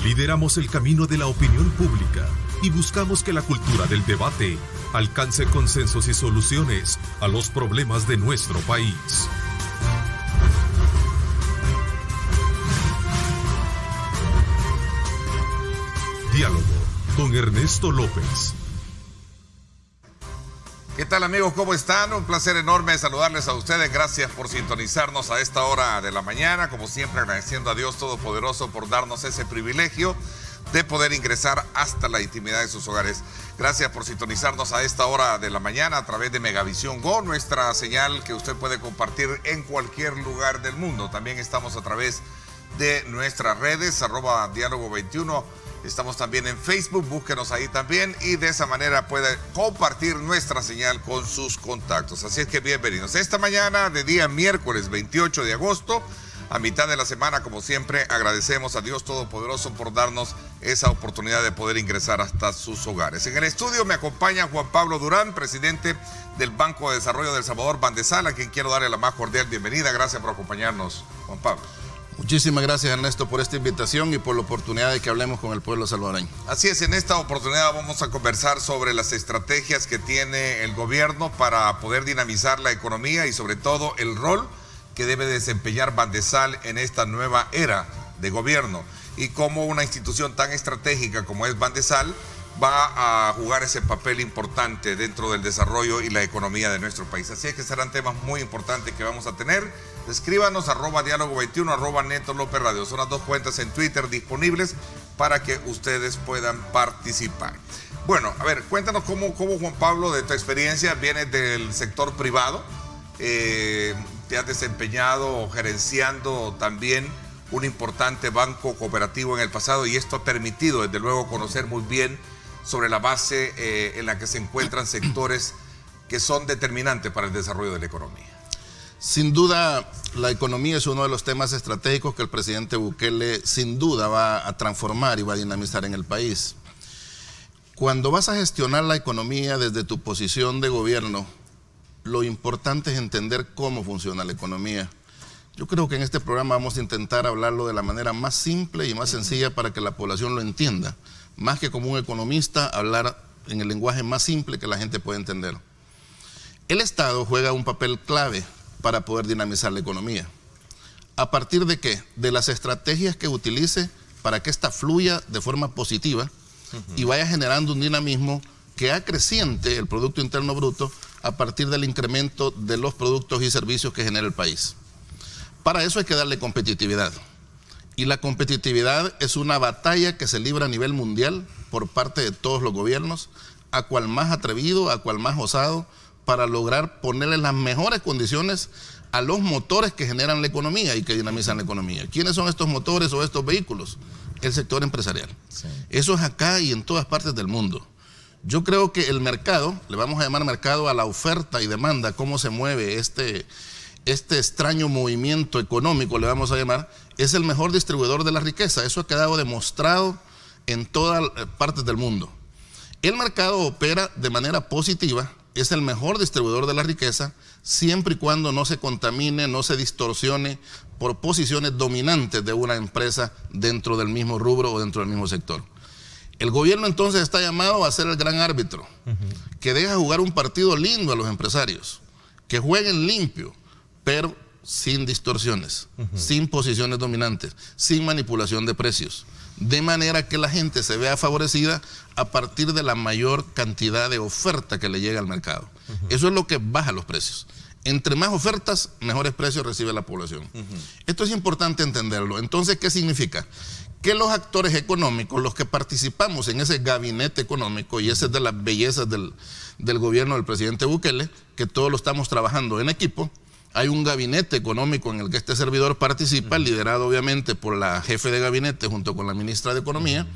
Lideramos el camino de la opinión pública y buscamos que la cultura del debate alcance consensos y soluciones a los problemas de nuestro país. Diálogo con Ernesto López. ¿Qué tal, amigos? ¿Cómo están? Un placer enorme saludarles a ustedes. Gracias por sintonizarnos a esta hora de la mañana. Como siempre, agradeciendo a Dios Todopoderoso por darnos ese privilegio de poder ingresar hasta la intimidad de sus hogares. Gracias por sintonizarnos a esta hora de la mañana a través de Megavisión Go, nuestra señal que usted puede compartir en cualquier lugar del mundo. También estamos a través de nuestras redes, @diálogo21. Estamos también en Facebook, búsquenos ahí también y de esa manera puede compartir nuestra señal con sus contactos. Así es que bienvenidos. Esta mañana de día miércoles 28 de agosto, a mitad de la semana, como siempre, agradecemos a Dios Todopoderoso por darnos esa oportunidad de poder ingresar hasta sus hogares. En el estudio me acompaña Juan Pablo Durán, presidente del Banco de Desarrollo de El Salvador, Bandesal, a quien quiero darle la más cordial bienvenida. Gracias por acompañarnos, Juan Pablo. Muchísimas gracias, Ernesto, por esta invitación y por la oportunidad de que hablemos con el pueblo salvadoreño. Así es, en esta oportunidad vamos a conversar sobre las estrategias que tiene el gobierno para poder dinamizar la economía y sobre todo el rol que debe desempeñar Bandesal en esta nueva era de gobierno y cómo una institución tan estratégica como es Bandesal va a jugar ese papel importante dentro del desarrollo y la economía de nuestro país. Así es que serán temas muy importantes que vamos a tener. Escríbanos @diálogo21, @Neto López Radio. Son las dos cuentas en Twitter disponibles para que ustedes puedan participar. Bueno, a ver, cuéntanos cómo Juan Pablo, de tu experiencia, vienes del sector privado, te has desempeñado gerenciando también un importante banco cooperativo en el pasado y esto ha permitido, desde luego, conocer muy bien sobre la base en la que se encuentran sectores que son determinantes para el desarrollo de la economía. Sin duda, la economía es uno de los temas estratégicos que el presidente Bukele sin duda va a transformar y va a dinamizar en el país. Cuando vas a gestionar la economía desde tu posición de gobierno, lo importante es entender cómo funciona la economía. Yo creo que en este programa vamos a intentar hablarlo de la manera más simple y más sencilla para que la población lo entienda. Más que como un economista, hablar en el lenguaje más simple que la gente pueda entender. El Estado juega un papel clave para poder dinamizar la economía. ¿A partir de qué? De las estrategias que utilice para que ésta fluya de forma positiva y vaya generando un dinamismo que acreciente el Producto Interno Bruto a partir del incremento de los productos y servicios que genera el país. Para eso hay que darle competitividad. Y la competitividad es una batalla que se libra a nivel mundial por parte de todos los gobiernos, a cual más atrevido, a cual más osado, para lograr ponerle las mejores condiciones a los motores que generan la economía y que dinamizan la economía. ¿Quiénes son estos motores o estos vehículos? El sector empresarial. Sí. Eso es acá y en todas partes del mundo. Yo creo que el mercado, le vamos a llamar mercado a la oferta y demanda, cómo se mueve este extraño movimiento económico, le vamos a llamar, es el mejor distribuidor de la riqueza. Eso ha quedado demostrado en todas partes del mundo. El mercado opera de manera positiva, es el mejor distribuidor de la riqueza, siempre y cuando no se contamine, no se distorsione por posiciones dominantes de una empresa dentro del mismo rubro o dentro del mismo sector. El gobierno entonces está llamado a ser el gran árbitro, que deja jugar un partido lindo a los empresarios, que jueguen limpio, pero sin distorsiones, sin posiciones dominantes, sin manipulación de precios, de manera que la gente se vea favorecida a partir de la mayor cantidad de oferta que le llega al mercado. Eso es lo que baja los precios. Entre más ofertas, mejores precios recibe la población. Esto es importante entenderlo. Entonces, ¿qué significa? Que los actores económicos, los que participamos en ese gabinete económico, y esa es de las bellezas del gobierno del presidente Bukele, que todos lo estamos trabajando en equipo. Hay un gabinete económico en el que este servidor participa, liderado obviamente por la jefe de gabinete junto con la ministra de Economía.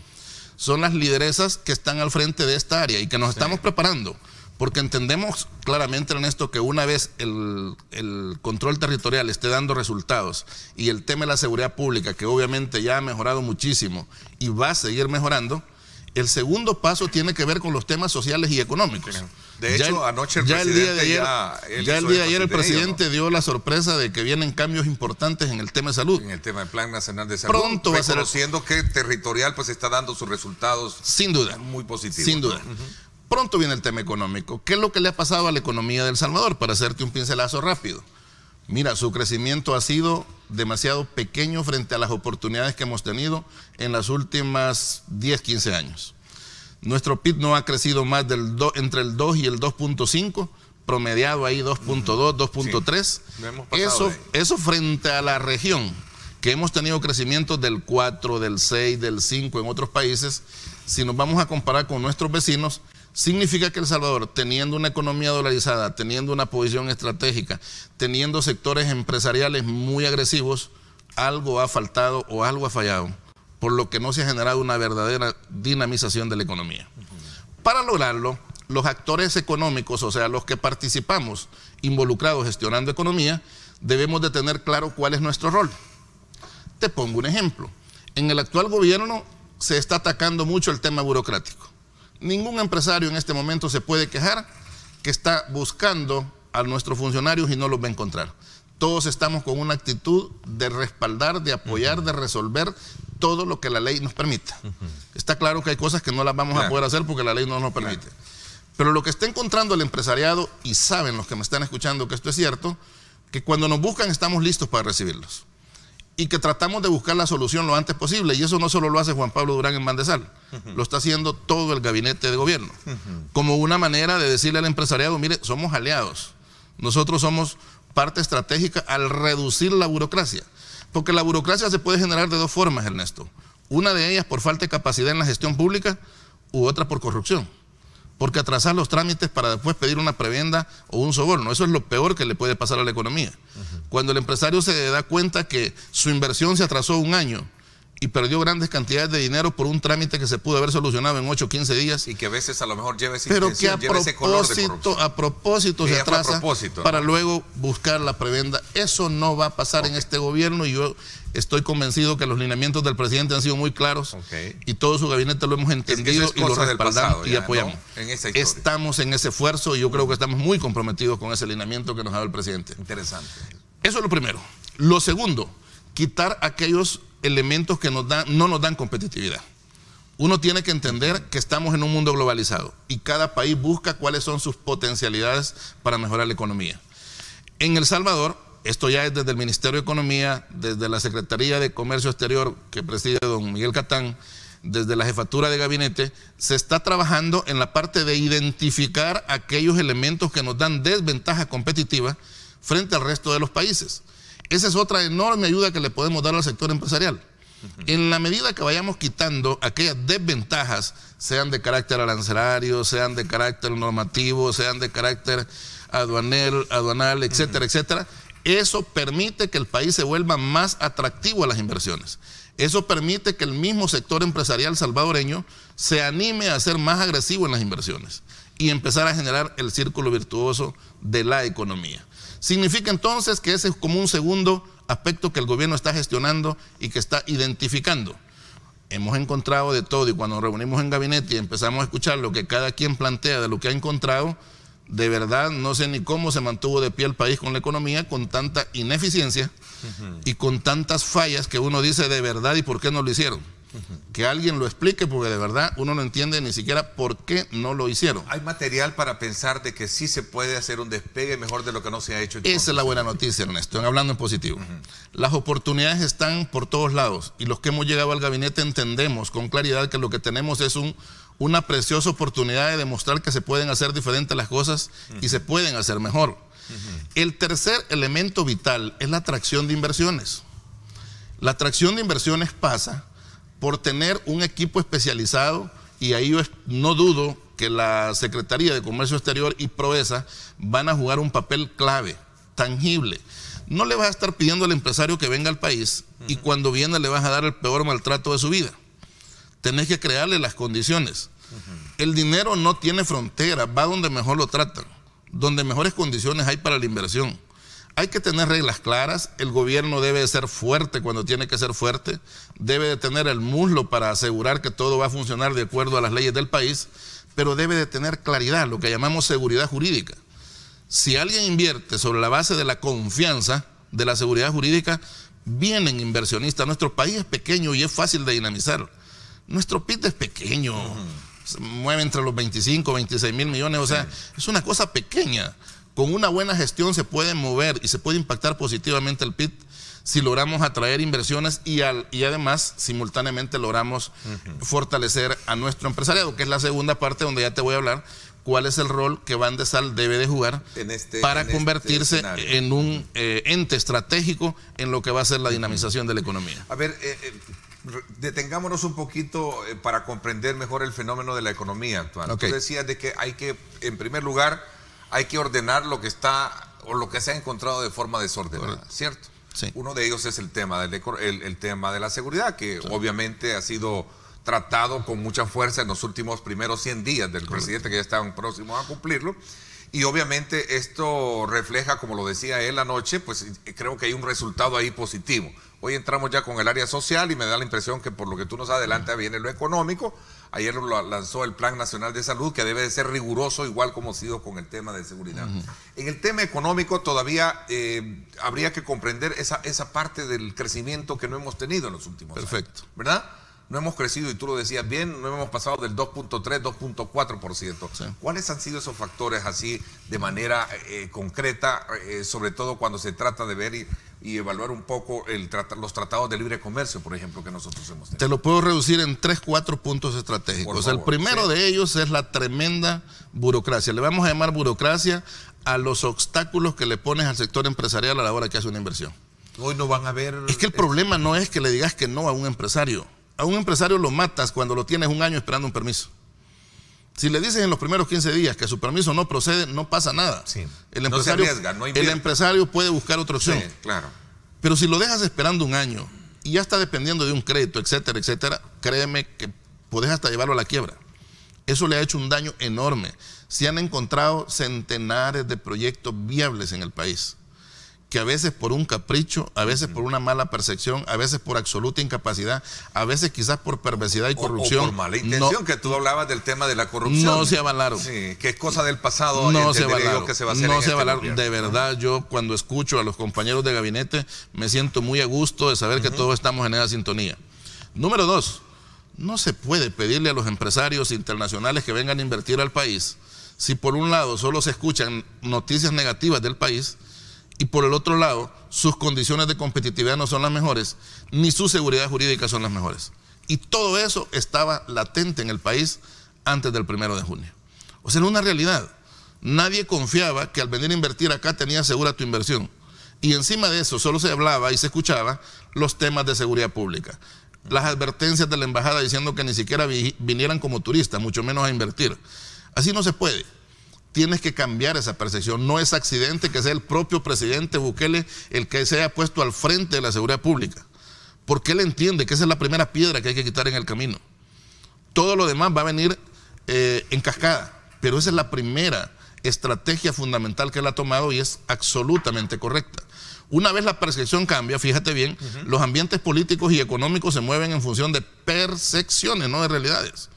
Son las lideresas que están al frente de esta área y que nos estamos preparando, porque entendemos claramente, Ernesto, que una vez el control territorial esté dando resultados y el tema de la seguridad pública, que obviamente ya ha mejorado muchísimo y va a seguir mejorando, El segundo paso tiene que ver con los temas sociales y económicos. De hecho, anoche el día de ayer el presidente dio la sorpresa de que vienen cambios importantes en el tema de salud. En el tema del Plan Nacional de Salud. Pronto va a ser. Reconociendo que territorial pues está dando sus resultados. Sin duda. Muy positivos. Sin duda. Pronto viene el tema económico. ¿Qué es lo que le ha pasado a la economía de El Salvador? Para hacerte un pincelazo rápido. Mira, su crecimiento ha sido demasiado pequeño frente a las oportunidades que hemos tenido en las últimas 10, 15 años. Nuestro PIB no ha crecido más entre el 2 y el 2.5, promediado ahí 2.2, 2.3. Sí, eso frente a la región, que hemos tenido crecimientos del 4, del 6, del 5 en otros países. Si nos vamos a comparar con nuestros vecinos, significa que El Salvador, teniendo una economía dolarizada, teniendo una posición estratégica, teniendo sectores empresariales muy agresivos, algo ha faltado o algo ha fallado, por lo que no se ha generado una verdadera dinamización de la economía. Para lograrlo, los actores económicos, o sea, los que participamos involucrados gestionando economía, debemos de tener claro cuál es nuestro rol. Te pongo un ejemplo. En el actual gobierno se está atacando mucho el tema burocrático. Ningún empresario en este momento se puede quejar que está buscando a nuestros funcionarios y no los va a encontrar. Todos estamos con una actitud de respaldar, de apoyar, de resolver todo lo que la ley nos permita. Está claro que hay cosas que no las vamos a poder hacer porque la ley no nos permite. Pero lo que está encontrando el empresariado, y saben los que me están escuchando que esto es cierto, que cuando nos buscan estamos listos para recibirlos. Y que tratamos de buscar la solución lo antes posible. Y eso no solo lo hace Juan Pablo Durán en Bandesal, lo está haciendo todo el gabinete de gobierno. Como una manera de decirle al empresariado, mire, somos aliados. Nosotros somos parte estratégica al reducir la burocracia. Porque la burocracia se puede generar de dos formas, Ernesto. Una de ellas por falta de capacidad en la gestión pública u otra por corrupción. Porque atrasar los trámites para después pedir una prebenda o un soborno, eso es lo peor que le puede pasar a la economía. Cuando el empresario se da cuenta que su inversión se atrasó un año y perdió grandes cantidades de dinero por un trámite que se pudo haber solucionado en 8 o 15 días. Y que a veces a lo mejor lleva ese pero que a propósito se atrasa para luego buscar la prebenda. Eso no va a pasar en este gobierno y yo estoy convencido que los lineamientos del presidente han sido muy claros y todo su gabinete lo hemos entendido y lo respaldamos y apoyamos. ¿No? Estamos en ese esfuerzo y yo creo que estamos muy comprometidos con ese lineamiento que nos ha dado el presidente. Interesante. Eso es lo primero. Lo segundo, quitar aquellos elementos que no nos dan competitividad. Uno tiene que entender que estamos en un mundo globalizado y cada país busca cuáles son sus potencialidades para mejorar la economía. En El Salvador, esto ya es desde el Ministerio de Economía, desde la Secretaría de Comercio Exterior que preside don Miguel Catán, desde la jefatura de gabinete, se está trabajando en la parte de identificar aquellos elementos que nos dan desventaja competitiva frente al resto de los países. Esa es otra enorme ayuda que le podemos dar al sector empresarial. En la medida que vayamos quitando aquellas desventajas, sean de carácter arancelario, sean de carácter normativo, sean de carácter aduanal, etcétera, etcétera, eso permite que el país se vuelva más atractivo a las inversiones. Eso permite que el mismo sector empresarial salvadoreño se anime a ser más agresivo en las inversiones y empezar a generar el círculo virtuoso de la economía. Significa entonces que ese es como un segundo aspecto que el gobierno está gestionando y que está identificando. Hemos encontrado de todo y cuando nos reunimos en gabinete y empezamos a escuchar lo que cada quien plantea de lo que ha encontrado, de verdad no sé ni cómo se mantuvo de pie el país con la economía con tanta ineficiencia y con tantas fallas que uno dice de verdad y por qué no lo hicieron. Que alguien lo explique porque de verdad uno no entiende ni siquiera por qué no lo hicieron. ¿Hay material para pensar de que sí se puede hacer un despegue mejor de lo que no se ha hecho? Esa es la buena noticia, Ernesto, hablando en positivo. Las oportunidades están por todos lados y los que hemos llegado al gabinete entendemos con claridad que lo que tenemos es una preciosa oportunidad de demostrar que se pueden hacer diferentes las cosas y se pueden hacer mejor. El tercer elemento vital es la atracción de inversiones. La atracción de inversiones pasa por tener un equipo especializado y ahí yo no dudo que la Secretaría de Comercio Exterior y Proesa van a jugar un papel clave, tangible. No le vas a estar pidiendo al empresario que venga al país y cuando viene le vas a dar el peor maltrato de su vida. Tenés que crearle las condiciones. El dinero no tiene frontera, va donde mejor lo tratan, donde mejores condiciones hay para la inversión. Hay que tener reglas claras, el gobierno debe de ser fuerte cuando tiene que ser fuerte, debe de tener el muslo para asegurar que todo va a funcionar de acuerdo a las leyes del país, pero debe de tener claridad, lo que llamamos seguridad jurídica. Si alguien invierte sobre la base de la confianza, de la seguridad jurídica, vienen inversionistas. Nuestro país es pequeño y es fácil de dinamizar. Nuestro PIB es pequeño, se mueve entre los 25, 26 mil millones, o sea, es una cosa pequeña. Con una buena gestión se puede mover y se puede impactar positivamente el PIB si logramos atraer inversiones y además simultáneamente logramos fortalecer a nuestro empresariado, que es la segunda parte donde ya te voy a hablar cuál es el rol que Bandesal debe de jugar para convertirse en un ente estratégico en lo que va a ser la dinamización de la economía. A ver, detengámonos un poquito para comprender mejor el fenómeno de la economía actual. Tú decías de que hay que, en primer lugar, hay que ordenar lo que está o lo que se ha encontrado de forma desordenada, ¿cierto? Sí. Uno de ellos es el tema el tema de la seguridad, que obviamente ha sido tratado con mucha fuerza en los últimos primeros 100 días del presidente, que ya estaban próximos a cumplirlo. Y obviamente esto refleja, como lo decía él anoche, pues creo que hay un resultado ahí positivo. Hoy entramos ya con el área social y me da la impresión que por lo que tú nos adelantas viene lo económico. Ayer lo lanzó el Plan Nacional de Salud, que debe de ser riguroso, igual como ha sido con el tema de seguridad. En el tema económico todavía habría que comprender esa parte del crecimiento que no hemos tenido en los últimos años. Perfecto. ¿Verdad? No hemos crecido, y tú lo decías bien, no hemos pasado del 2.3, 2.4%. Sí. ¿Cuáles han sido esos factores así de manera concreta, sobre todo cuando se trata de ver y evaluar un poco los tratados de libre comercio, por ejemplo, que nosotros hemos tenido? Te lo puedo reducir en 3, 4 puntos estratégicos. El primero de ellos es la tremenda burocracia. Le vamos a llamar burocracia a los obstáculos que le pones al sector empresarial a la hora que hace una inversión. Hoy no van a ver... Es que el problema no es que le digas que no a un empresario. A un empresario lo matas cuando lo tienes un año esperando un permiso. Si le dices en los primeros 15 días que su permiso no procede, no pasa nada. Sí. El empresario, no se arriesga, no el empresario puede buscar otra opción. Sí, claro. Pero si lo dejas esperando un año y ya está dependiendo de un crédito, etcétera, etcétera, créeme que podés hasta llevarlo a la quiebra. Eso le ha hecho un daño enorme. Se han encontrado centenares de proyectos viables en el país, que a veces por un capricho, a veces por una mala percepción, a veces por absoluta incapacidad, a veces quizás por perversidad y corrupción. O por mala intención, que tú hablabas del tema de la corrupción. No se avalaron. Sí, que es cosa del pasado. No se avalaron. Que se va a hacer no se avalaron. De verdad, yo cuando escucho a los compañeros de gabinete, me siento muy a gusto de saber que todos estamos en esa sintonía. Número 2, no se puede pedirle a los empresarios internacionales que vengan a invertir al país, si por un lado solo se escuchan noticias negativas del país, y por el otro lado, sus condiciones de competitividad no son las mejores, ni su seguridad jurídica son las mejores. Y todo eso estaba latente en el país antes del 1 de junio. O sea, era una realidad. Nadie confiaba que al venir a invertir acá tenías segura tu inversión. Y encima de eso solo se hablaba y se escuchaba los temas de seguridad pública. Las advertencias de la embajada diciendo que ni siquiera vinieran como turistas, mucho menos a invertir. Así no se puede. Tienes que cambiar esa percepción. No es accidente que sea el propio presidente Bukele el que se haya puesto al frente de la seguridad pública, porque él entiende que esa es la primera piedra que hay que quitar en el camino. Todo lo demás va a venir en cascada, pero esa es la primera estrategia fundamental que él ha tomado y es absolutamente correcta. Una vez la percepción cambia, fíjate bien, los ambientes políticos y económicos se mueven en función de percepciones, no de realidades.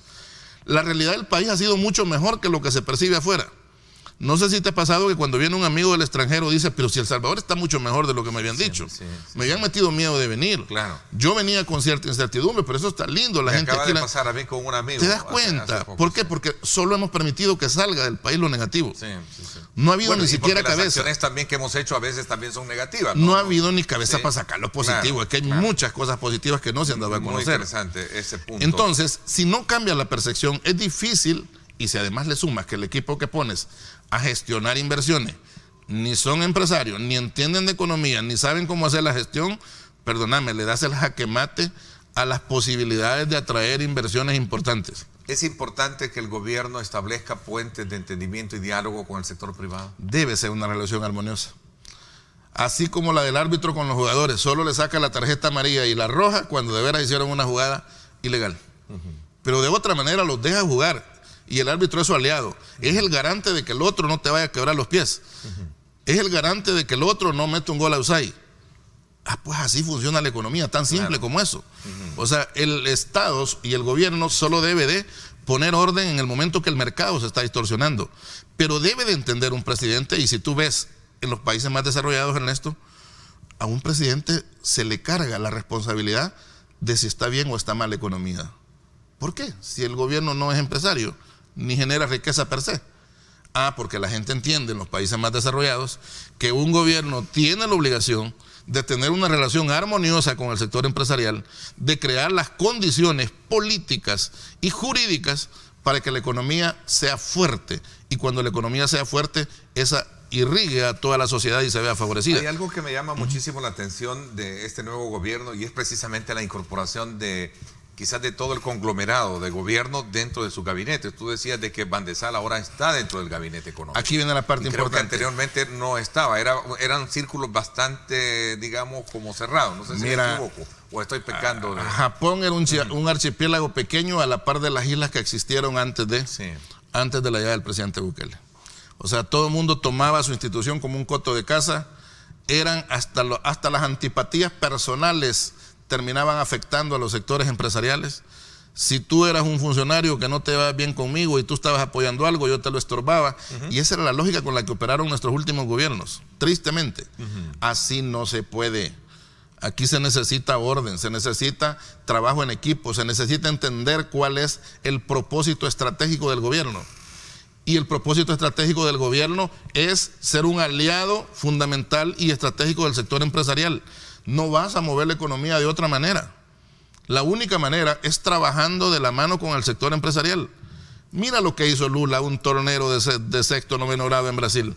La realidad del país ha sido mucho mejor que lo que se percibe afuera. No sé si te ha pasado que cuando viene un amigo del extranjero dice, pero si El Salvador está mucho mejor de lo que me habían dicho. Me habían metido miedo de venir. Claro. Yo venía con cierta incertidumbre, pero eso está lindo. La gente acaba de pasar a mí con un amigo. ¿Te das cuenta? ¿Por qué? Porque solo hemos permitido que salga del país lo negativo. No ha habido ni siquiera cabeza. Las acciones también que hemos hecho a veces también son negativas. No ha habido ni cabeza para sacar lo positivo. Es que hay muchas cosas positivas que no se han dado a conocer. Muy interesante ese punto. Entonces, si no cambia la percepción, es difícil. Y si además le sumas que el equipo que pones a gestionar inversiones ni son empresarios, ni entienden de economía, ni saben cómo hacer la gestión, perdóname, le das el jaque mate a las posibilidades de atraer inversiones importantes. ¿Es importante que el gobierno establezca puentes de entendimiento y diálogo con el sector privado? Debe ser una relación armoniosa. Así como la del árbitro con los jugadores, solo le saca la tarjeta amarilla y la roja cuando de veras hicieron una jugada ilegal. Pero de otra manera los deja jugar. Y el árbitro es su aliado, es el garante de que el otro no te vaya a quebrar los pies. es el garante de que el otro no mete un gol outside. Pues así funciona la economía, tan simple como eso. O sea, el Estado y el gobierno solo debe de poner orden en el momento que el mercado se está distorsionando. Pero debe de entender un presidente, y si tú ves en los países más desarrollados, Ernesto, a un presidente se le carga la responsabilidad de si está bien o está mal la economía. ¿Por qué? Si el gobierno no es empresario, ni genera riqueza per se. Porque la gente entiende en los países más desarrollados que un gobierno tiene la obligación de tener una relación armoniosa con el sector empresarial, de crear las condiciones políticas y jurídicas para que la economía sea fuerte. Y cuando la economía sea fuerte, esa irrigue a toda la sociedad y se vea favorecida. Hay algo que me llama muchísimo la atención de este nuevo gobierno, y es precisamente la incorporación de quizás de todo el conglomerado de gobierno dentro de su gabinete. Tú decías de que Bandesal ahora está dentro del gabinete económico. Aquí viene la parte importante. Creo que anteriormente no estaba, eran círculos bastante, digamos, como cerrados. No sé si me equivoco o estoy pecando. Japón era un archipiélago pequeño a la par de las islas que existieron antes de la llegada del presidente Bukele. O sea, todo el mundo tomaba su institución como un coto de casa. Eran hasta las antipatías personales terminaban afectando a los sectores empresariales. Si tú eras un funcionario que no te va bien conmigo y tú estabas apoyando algo, yo te lo estorbaba. Y esa era la lógica con la que operaron nuestros últimos gobiernos, tristemente. Así no se puede. Aquí se necesita orden, se necesita trabajo en equipo, se necesita entender cuál es el propósito estratégico del gobierno. Y el propósito estratégico del gobierno es ser un aliado fundamental y estratégico del sector empresarial. No vas a mover la economía de otra manera. La única manera es trabajando de la mano con el sector empresarial. Mira lo que hizo Lula, un tornero de sexto, noveno grado en Brasil.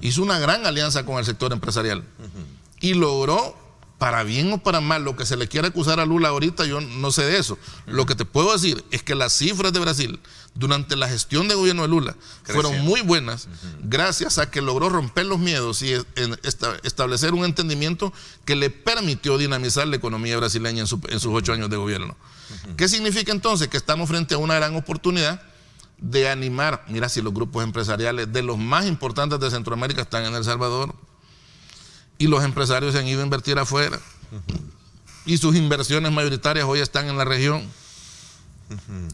Hizo una gran alianza con el sector empresarial. Y logró, para bien o para mal, lo que se le quiera acusar a Lula ahorita, yo no sé de eso. Lo que te puedo decir es que las cifras de Brasil durante la gestión de gobierno de Lula fueron muy buenas, gracias a que logró romper los miedos y establecer un entendimiento que le permitió dinamizar la economía brasileña en sus 8 años de gobierno. ¿Qué significa entonces? Que estamos frente a una gran oportunidad de animar. Mira, si los grupos empresariales de los más importantes de Centroamérica están en El Salvador, y los empresarios se han ido a invertir afuera, y sus inversiones mayoritarias hoy están en la región.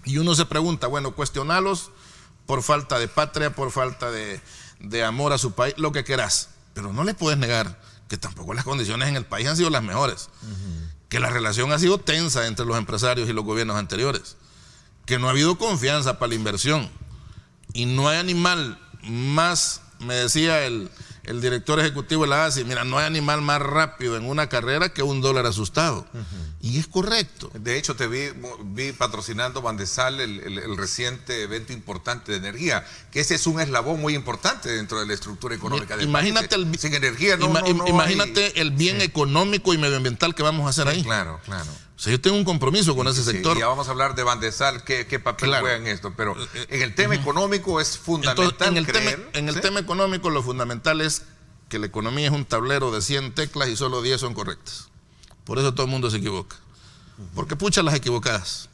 Y uno se pregunta, bueno, cuestionalos por falta de patria, por falta de amor a su país, lo que quieras, pero no les puedes negar que tampoco las condiciones en el país han sido las mejores, que la relación ha sido tensa entre los empresarios y los gobiernos anteriores, que no ha habido confianza para la inversión, y no hay animal más, me decía el director ejecutivo de la ASI, mira, no hay animal más rápido en una carrera que un dólar asustado. Y es correcto. De hecho, te vi patrocinando Bandesal el reciente evento importante de energía, que ese es un eslabón muy importante dentro de la estructura económica del país. Sin energía imagínate el bien económico y medioambiental que vamos a hacer ahí. Claro, claro. O sea, yo tengo un compromiso con ese sector. Ya vamos a hablar de Bandesal, qué papel juega en esto, pero en el tema económico es fundamental. Entonces, en el tema económico lo fundamental es que la economía es un tablero de 100 teclas y solo 10 son correctas. Por eso todo el mundo se equivoca. Porque puchan las equivocadas.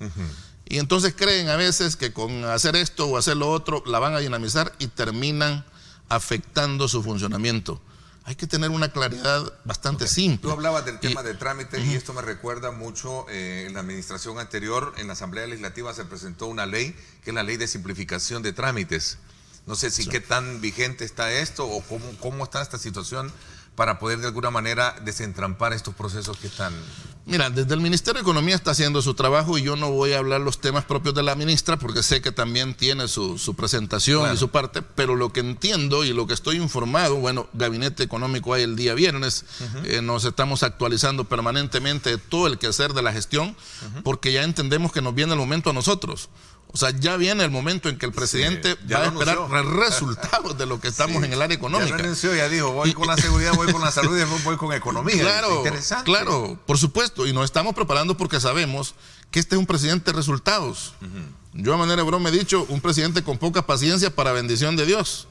Y entonces creen a veces que con hacer esto o hacer lo otro la van a dinamizar y terminan afectando su funcionamiento. Hay que tener una claridad bastante simple. Tú hablabas del tema de trámites y esto me recuerda mucho, en la administración anterior, en la Asamblea Legislativa se presentó una ley, que es la Ley de Simplificación de Trámites. No sé si qué tan vigente está esto o cómo está esta situación para poder de alguna manera desentrampar estos procesos que están... Mira, desde el Ministerio de Economía está haciendo su trabajo y yo no voy a hablar los temas propios de la ministra porque sé que también tiene su presentación y su parte, pero lo que entiendo y lo que estoy informado, bueno, Gabinete Económico hay el día viernes, nos estamos actualizando permanentemente de todo el quehacer de la gestión porque ya entendemos que nos viene el momento a nosotros. O sea, ya viene el momento en que el presidente va a esperar resultados de lo que estamos en el área económica. Ya anunció, ya dijo, voy con la seguridad, voy con la salud y después voy con economía. Claro, interesante. Claro, por supuesto. Y nos estamos preparando porque sabemos que este es un presidente de resultados. Yo a manera de broma he dicho, un presidente con poca paciencia para bendición de Dios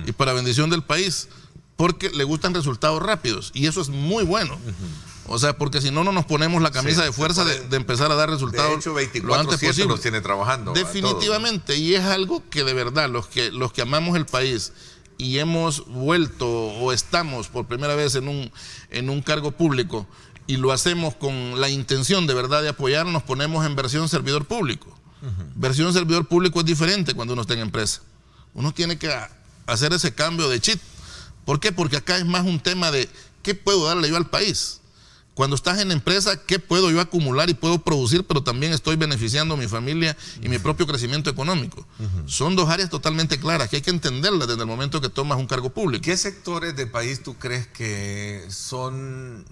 y para bendición del país, porque le gustan resultados rápidos. Y eso es muy bueno. O sea, porque si no, no nos ponemos la camisa de fuerza de empezar a dar resultados. De hecho, 24/7 los tiene trabajando. Definitivamente, y es algo que de verdad, los que amamos el país y hemos vuelto o estamos por primera vez en un cargo público y lo hacemos con la intención de verdad de apoyar, nos ponemos en versión servidor público. Versión servidor público es diferente cuando uno está en empresa. Uno tiene que hacer ese cambio de chip. ¿Por qué? Porque acá es más un tema de ¿qué puedo darle yo al país? Cuando estás en empresa, ¿qué puedo yo acumular y puedo producir? Pero también estoy beneficiando a mi familia y mi propio crecimiento económico. Son dos áreas totalmente claras que hay que entenderlas desde el momento que tomas un cargo público. ¿Qué sectores del país tú crees que son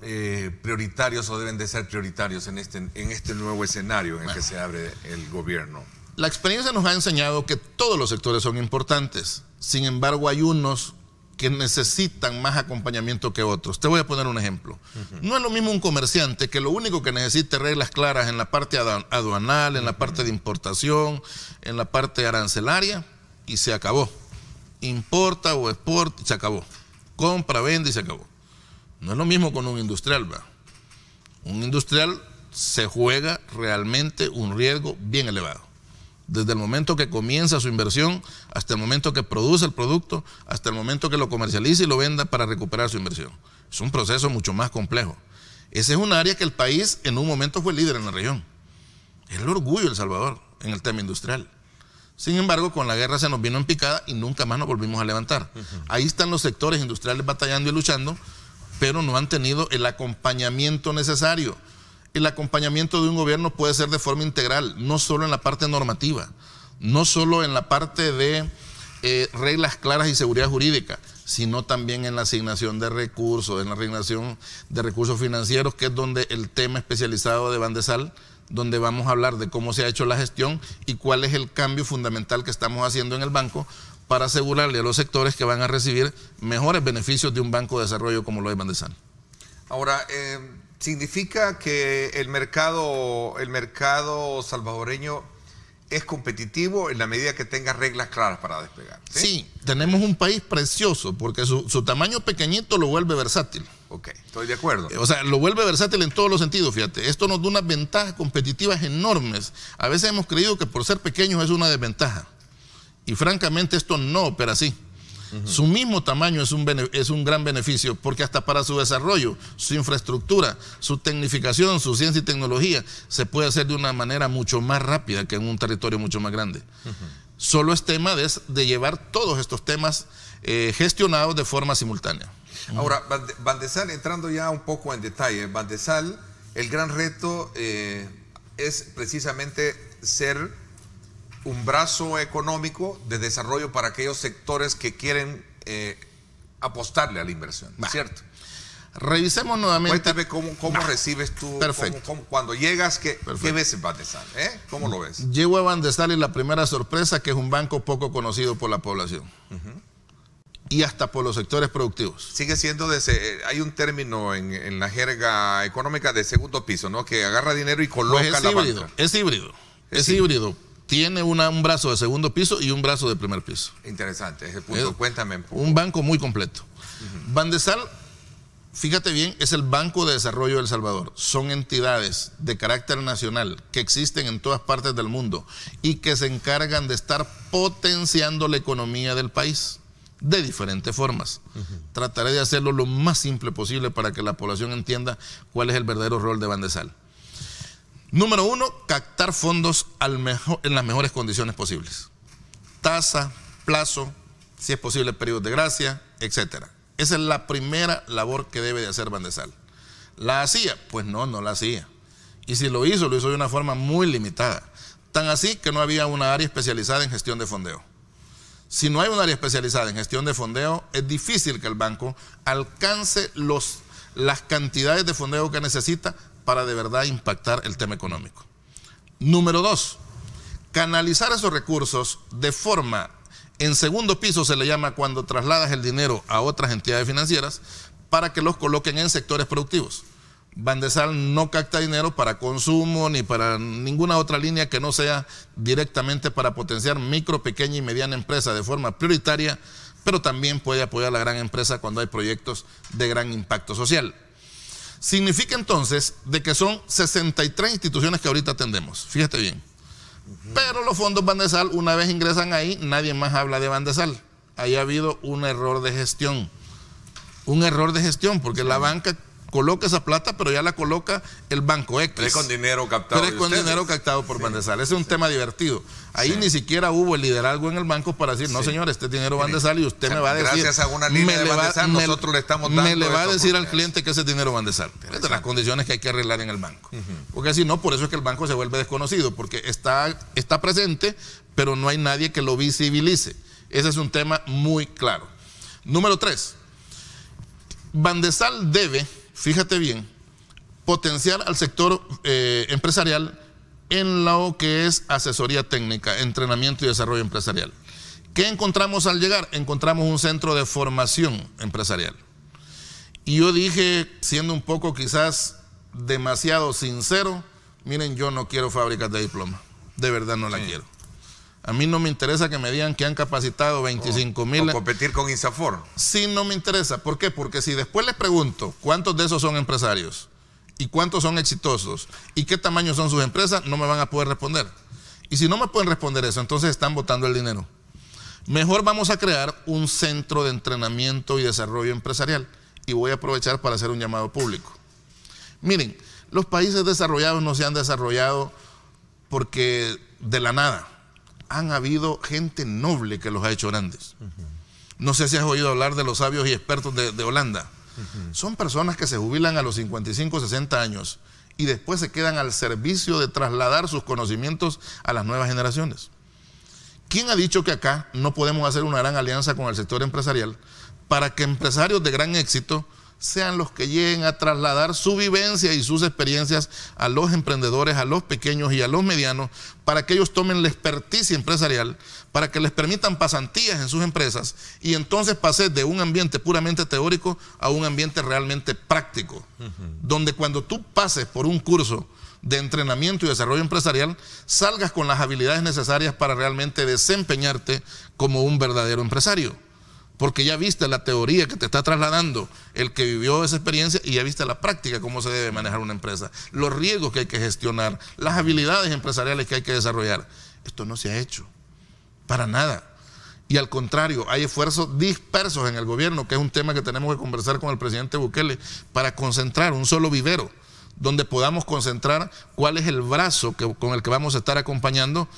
prioritarios o deben de ser prioritarios en este nuevo escenario en el que se abre el gobierno? La experiencia nos ha enseñado que todos los sectores son importantes. Sin embargo, hay unos que necesitan más acompañamiento que otros. Te voy a poner un ejemplo. No es lo mismo un comerciante que lo único que necesite reglas claras en la parte aduanal, en la parte de importación, en la parte arancelaria, y se acabó. Importa o exporta, y se acabó. Compra, vende y se acabó. No es lo mismo con un industrial, ¿va? Un industrial se juega realmente un riesgo bien elevado. Desde el momento que comienza su inversión, hasta el momento que produce el producto, hasta el momento que lo comercializa y lo venda para recuperar su inversión. Es un proceso mucho más complejo. Ese es un área que el país en un momento fue líder en la región. Es el orgullo de El Salvador en el tema industrial. Sin embargo, con la guerra se nos vino en picada y nunca más nos volvimos a levantar. Ahí están los sectores industriales batallando y luchando, pero no han tenido el acompañamiento necesario. El acompañamiento de un gobierno puede ser de forma integral, no solo en la parte normativa, no solo en la parte de reglas claras y seguridad jurídica, sino también en la asignación de recursos, en la asignación de recursos financieros, que es donde el tema especializado de Bandesal, donde vamos a hablar de cómo se ha hecho la gestión y cuál es el cambio fundamental que estamos haciendo en el banco para asegurarle a los sectores que van a recibir mejores beneficios de un banco de desarrollo como lo es Bandesal. Ahora, ¿significa que el mercado salvadoreño es competitivo en la medida que tenga reglas claras para despegar? Sí, tenemos un país precioso porque su tamaño pequeñito lo vuelve versátil. Ok, estoy de acuerdo. O sea, lo vuelve versátil en todos los sentidos, fíjate. Esto nos da unas ventajas competitivas enormes. A veces hemos creído que por ser pequeños es una desventaja. Y francamente esto no opera así. Su mismo tamaño es un gran beneficio porque hasta para su desarrollo, su infraestructura, su tecnificación, su ciencia y tecnología se puede hacer de una manera mucho más rápida que en un territorio mucho más grande. Solo es tema de llevar todos estos temas gestionados de forma simultánea. Ahora, Bandesal, entrando ya un poco en detalle, Bandesal, el gran reto es precisamente ser un brazo económico de desarrollo para aquellos sectores que quieren apostarle a la inversión, ¿cierto? Revisemos nuevamente. Cuéntame cómo recibes tú, cuando llegas, ¿qué ves en Bandesal? ¿Cómo lo ves? Llego a Bandesal y la primera sorpresa que es un banco poco conocido por la población. Y hasta por los sectores productivos. Sigue siendo, hay un término en la jerga económica de segundo piso, ¿no? Que agarra dinero y coloca la banca. Es híbrido. Tiene un brazo de segundo piso y un brazo de primer piso. Interesante, ese punto. Cuéntame un poco. Un banco muy completo. Bandesal, fíjate bien, es el Banco de Desarrollo de El Salvador. Son entidades de carácter nacional que existen en todas partes del mundo y que se encargan de estar potenciando la economía del país de diferentes formas. Trataré de hacerlo lo más simple posible para que la población entienda cuál es el verdadero rol de Bandesal. Número 1, captar fondos en las mejores condiciones posibles. Tasa, plazo, si es posible periodos de gracia, etc. Esa es la primera labor que debe de hacer Bandesal. ¿La hacía? Pues no la hacía. Y si lo hizo de una forma muy limitada. Tan así que no había una área especializada en gestión de fondeo. Si no hay un área especializada en gestión de fondeo, es difícil que el banco alcance las cantidades de fondeo que necesita para de verdad impactar el tema económico. Número 2, canalizar esos recursos de forma, en segundo piso se le llama cuando trasladas el dinero a otras entidades financieras para que los coloquen en sectores productivos. Bandesal no capta dinero para consumo ni para ninguna otra línea que no sea directamente para potenciar micro, pequeña y mediana empresa de forma prioritaria, pero también puede apoyar a la gran empresa cuando hay proyectos de gran impacto social. Significa entonces de que son 63 instituciones que ahorita atendemos, fíjate bien. Pero los fondos Bandesal, una vez ingresan ahí, nadie más habla de Bandesal. haya habido un error de gestión. Un error de gestión, porque la banca coloca esa plata, pero ya la coloca el Banco X. Pero es con dinero captado. Pero es con dinero captado por Bandesal. Ese es un tema divertido. Ahí ni siquiera hubo el liderazgo en el banco para decir, no señor, este dinero Bandesal, y usted me va a decir. Gracias a una línea de Bandesal, nosotros le estamos dando. Me le va a decir al cliente que ese dinero Bandesal. Es de las condiciones que hay que arreglar en el banco. Porque si no, por eso es que el banco se vuelve desconocido, porque está presente, pero no hay nadie que lo visibilice. Ese es un tema muy claro. Número 3. Bandesal debe, fíjate bien, potenciar al sector empresarial en lo que es asesoría técnica, entrenamiento y desarrollo empresarial. ¿Qué encontramos al llegar? Encontramos un centro de formación empresarial. Y yo dije, siendo un poco quizás demasiado sincero, miren, yo no quiero fábricas de diploma, de verdad no la quiero. A mí no me interesa que me digan que han capacitado 25,000. O competir con INSAFOR. Sí, no me interesa. ¿Por qué? Porque si después les pregunto cuántos de esos son empresarios y cuántos son exitosos y qué tamaño son sus empresas, no me van a poder responder. Y si no me pueden responder eso, entonces están botando el dinero. Mejor vamos a crear un centro de entrenamiento y desarrollo empresarial. Y voy a aprovechar para hacer un llamado público. Miren, los países desarrollados no se han desarrollado porque de la nada. Han habido gente noble que los ha hecho grandes. No sé si has oído hablar de los sabios y expertos de Holanda. Son personas que se jubilan a los 55, 60 años y después se quedan al servicio de trasladar sus conocimientos a las nuevas generaciones. ¿Quién ha dicho que acá no podemos hacer una gran alianza con el sector empresarial para que empresarios de gran éxito sean los que lleguen a trasladar su vivencia y sus experiencias a los emprendedores, a los pequeños y a los medianos, para que ellos tomen la experticia empresarial, para que les permitan pasantías en sus empresas y entonces pases de un ambiente puramente teórico a un ambiente realmente práctico, donde cuando tú pases por un curso de entrenamiento y desarrollo empresarial, salgas con las habilidades necesarias para realmente desempeñarte como un verdadero empresario. Porque ya viste la teoría que te está trasladando el que vivió esa experiencia y ya viste la práctica, cómo se debe manejar una empresa, los riesgos que hay que gestionar, las habilidades empresariales que hay que desarrollar. Esto no se ha hecho, para nada. Y al contrario, hay esfuerzos dispersos en el gobierno, que es un tema que tenemos que conversar con el presidente Bukele, para concentrar un solo vivero, donde podamos concentrar cuál es el brazo con el que vamos a estar acompañando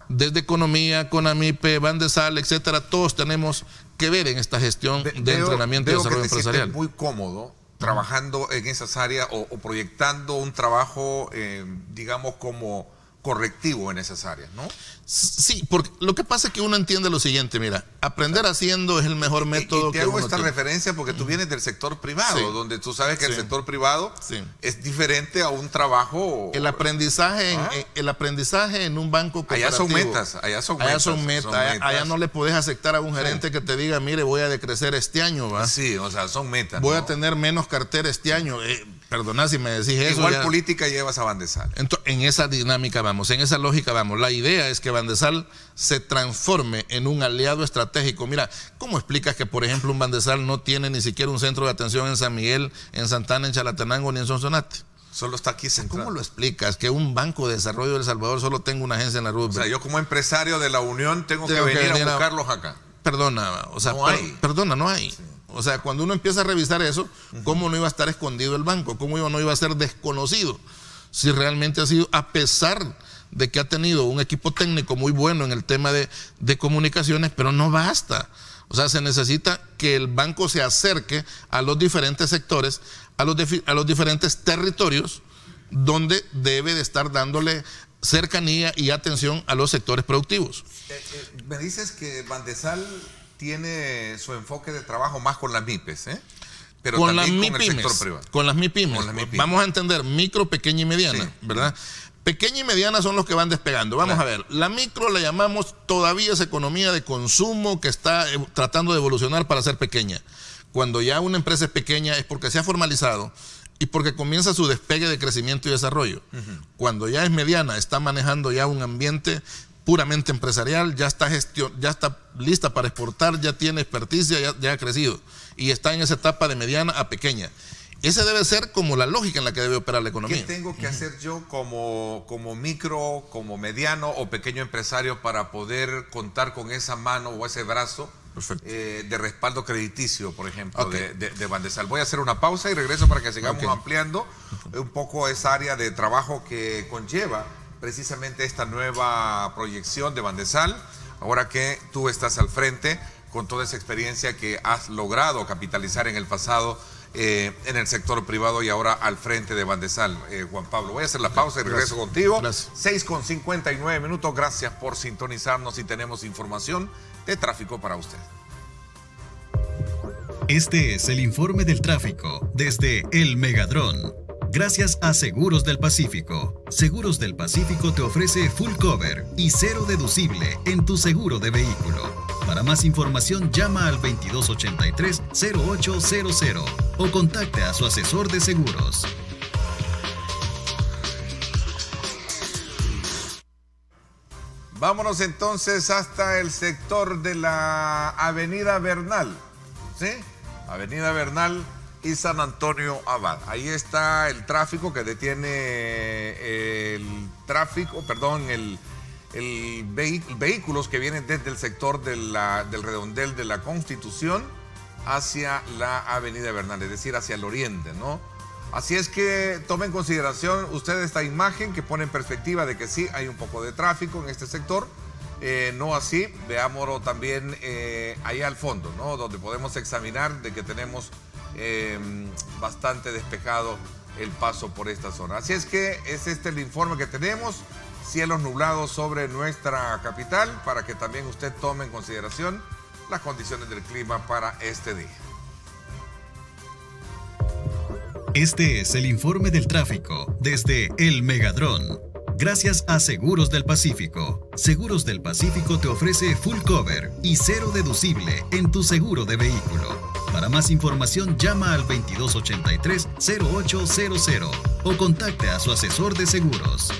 desde Economía, CONAMIPE, Bandesal, etcétera. Todos tenemos que ver en esta gestión de entrenamiento y desarrollo empresarial. Muy cómodo trabajando en esas áreas o proyectando un trabajo, digamos, como correctivo en esas áreas, ¿no? Sí, porque lo que pasa es que uno entiende lo siguiente, mira, aprender haciendo es el mejor método. Y te hago esta referencia porque tú vienes del sector privado, donde tú sabes que el sector privado es diferente a un trabajo. El aprendizaje, en un banco cooperativo. Allá son metas. Allá no le puedes aceptar a un gerente que te diga, mire, voy a decrecer este año, ¿va? Sí, o sea, son metas. Voy a tener menos cartera este año. Perdona si me decís eso. Igual política llevas a Bandesal. Entonces, en esa dinámica vamos, en esa lógica vamos. La idea es que Bandesal se transforme en un aliado estratégico. Mira, ¿cómo explicas que, por ejemplo, un Bandesal no tiene ni siquiera un centro de atención en San Miguel, en Santana, en Chalatenango ni en Sonsonate? Solo está aquí centrado. ¿Cómo lo explicas? Que un Banco de Desarrollo de El Salvador solo tenga una agencia en la Roosevelt. O sea, yo como empresario de la Unión tengo que venir a buscarlos acá. Perdona, o sea, no hay. Perdona, no hay. Sí. O sea, cuando uno empieza a revisar eso, ¿cómo no iba a estar escondido el banco? ¿Cómo no iba a ser desconocido? Si realmente ha sido, a pesar de que ha tenido un equipo técnico muy bueno en el tema de comunicaciones, pero no basta. O sea, se necesita que el banco se acerque a los diferentes sectores, a los diferentes territorios, donde debe de estar dándole cercanía y atención a los sectores productivos. Me dices que Bandesal tiene su enfoque de trabajo más con las MIPES, pero con también las con el sector privado. Con las MIPYMES. Vamos a entender micro, pequeña y mediana, ¿verdad? Pequeña y mediana son los que van despegando. Vamos a ver, la micro la llamamos todavía esa economía de consumo que está tratando de evolucionar para ser pequeña. Cuando ya una empresa es pequeña es porque se ha formalizado y porque comienza su despegue de crecimiento y desarrollo. Cuando ya es mediana, está manejando ya un ambiente puramente empresarial, ya está lista para exportar, ya tiene experticia, ya ha crecido y está en esa etapa de mediana a pequeña. Esa debe ser como la lógica en la que debe operar la economía. ¿Qué tengo que hacer yo como micro, como mediano o pequeño empresario para poder contar con esa mano o ese brazo de respaldo crediticio, por ejemplo, Okay. de Bandesal. Voy a hacer una pausa y regreso para que sigamos ampliando un poco esa área de trabajo que conlleva precisamente esta nueva proyección de Bandesal, ahora que tú estás al frente con toda esa experiencia que has logrado capitalizar en el pasado en el sector privado y ahora al frente de Bandesal. Juan Pablo, voy a hacer la pausa y regreso contigo. 6:59 minutos. Gracias por sintonizarnos y tenemos información de tráfico para usted. Este es el informe del tráfico desde El Megadrón. Gracias a Seguros del Pacífico. Seguros del Pacífico te ofrece full cover y cero deducible en tu seguro de vehículo. Para más información llama al 2283-0800 o contacte a su asesor de seguros. Vámonos entonces hasta el sector de la Avenida Bernal, ¿sí? Avenida Bernal y San Antonio Abad. Ahí está el tráfico que detiene vehículos que vienen desde el sector del redondel de la Constitución hacia la Avenida Bernal, es decir, hacia el oriente, ¿no? Así es que tome en consideración usted esta imagen que pone en perspectiva de que sí hay un poco de tráfico en este sector. No así, veámoslo también allá al fondo, ¿no? Donde podemos examinar de que tenemos bastante despejado el paso por esta zona. Así es que es este el informe que tenemos, cielos nublados sobre nuestra capital, para que también usted tome en consideración las condiciones del clima para este día. Este es el informe del tráfico desde El Megadrón. Gracias a Seguros del Pacífico. Seguros del Pacífico te ofrece full cover y cero deducible en tu seguro de vehículo. Para más información llama al 2283-0800 o contacte a su asesor de seguros.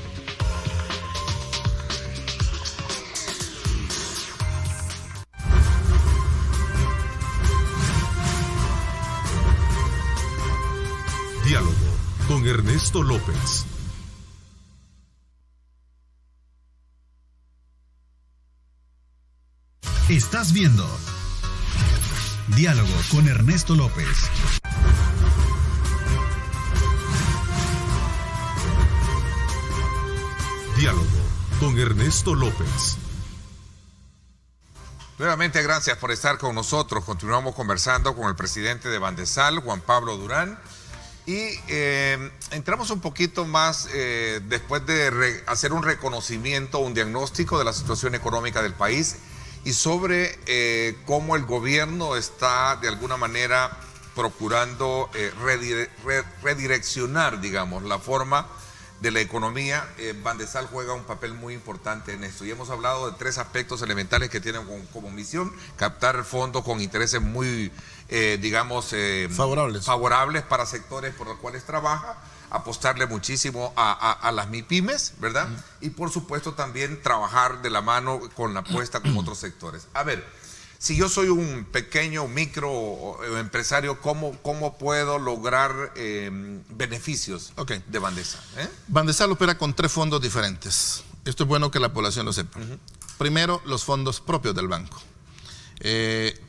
Diálogo con Ernesto López. Estás viendo Diálogo con Ernesto López. Diálogo con Ernesto López. Nuevamente, gracias por estar con nosotros. Continuamos conversando con el presidente de Bandesal, Juan Pablo Durán. Y entramos un poquito más después de hacer un reconocimiento, un diagnóstico de la situación económica del país y sobre cómo el gobierno está de alguna manera procurando redireccionar, digamos, la forma de la economía. Bandesal juega un papel muy importante en esto y hemos hablado de 3 aspectos elementales que tienen como misión: captar fondos con intereses muy favorables para sectores por los cuales trabaja, apostarle muchísimo a las MIPYMES, ¿verdad? Y por supuesto también trabajar de la mano con la apuesta con otros sectores. A ver, si yo soy un pequeño micro empresario, ¿cómo puedo lograr beneficios de Bandesal? Bandesal opera con 3 fondos diferentes. Esto es bueno que la población lo sepa. Primero, los fondos propios del banco.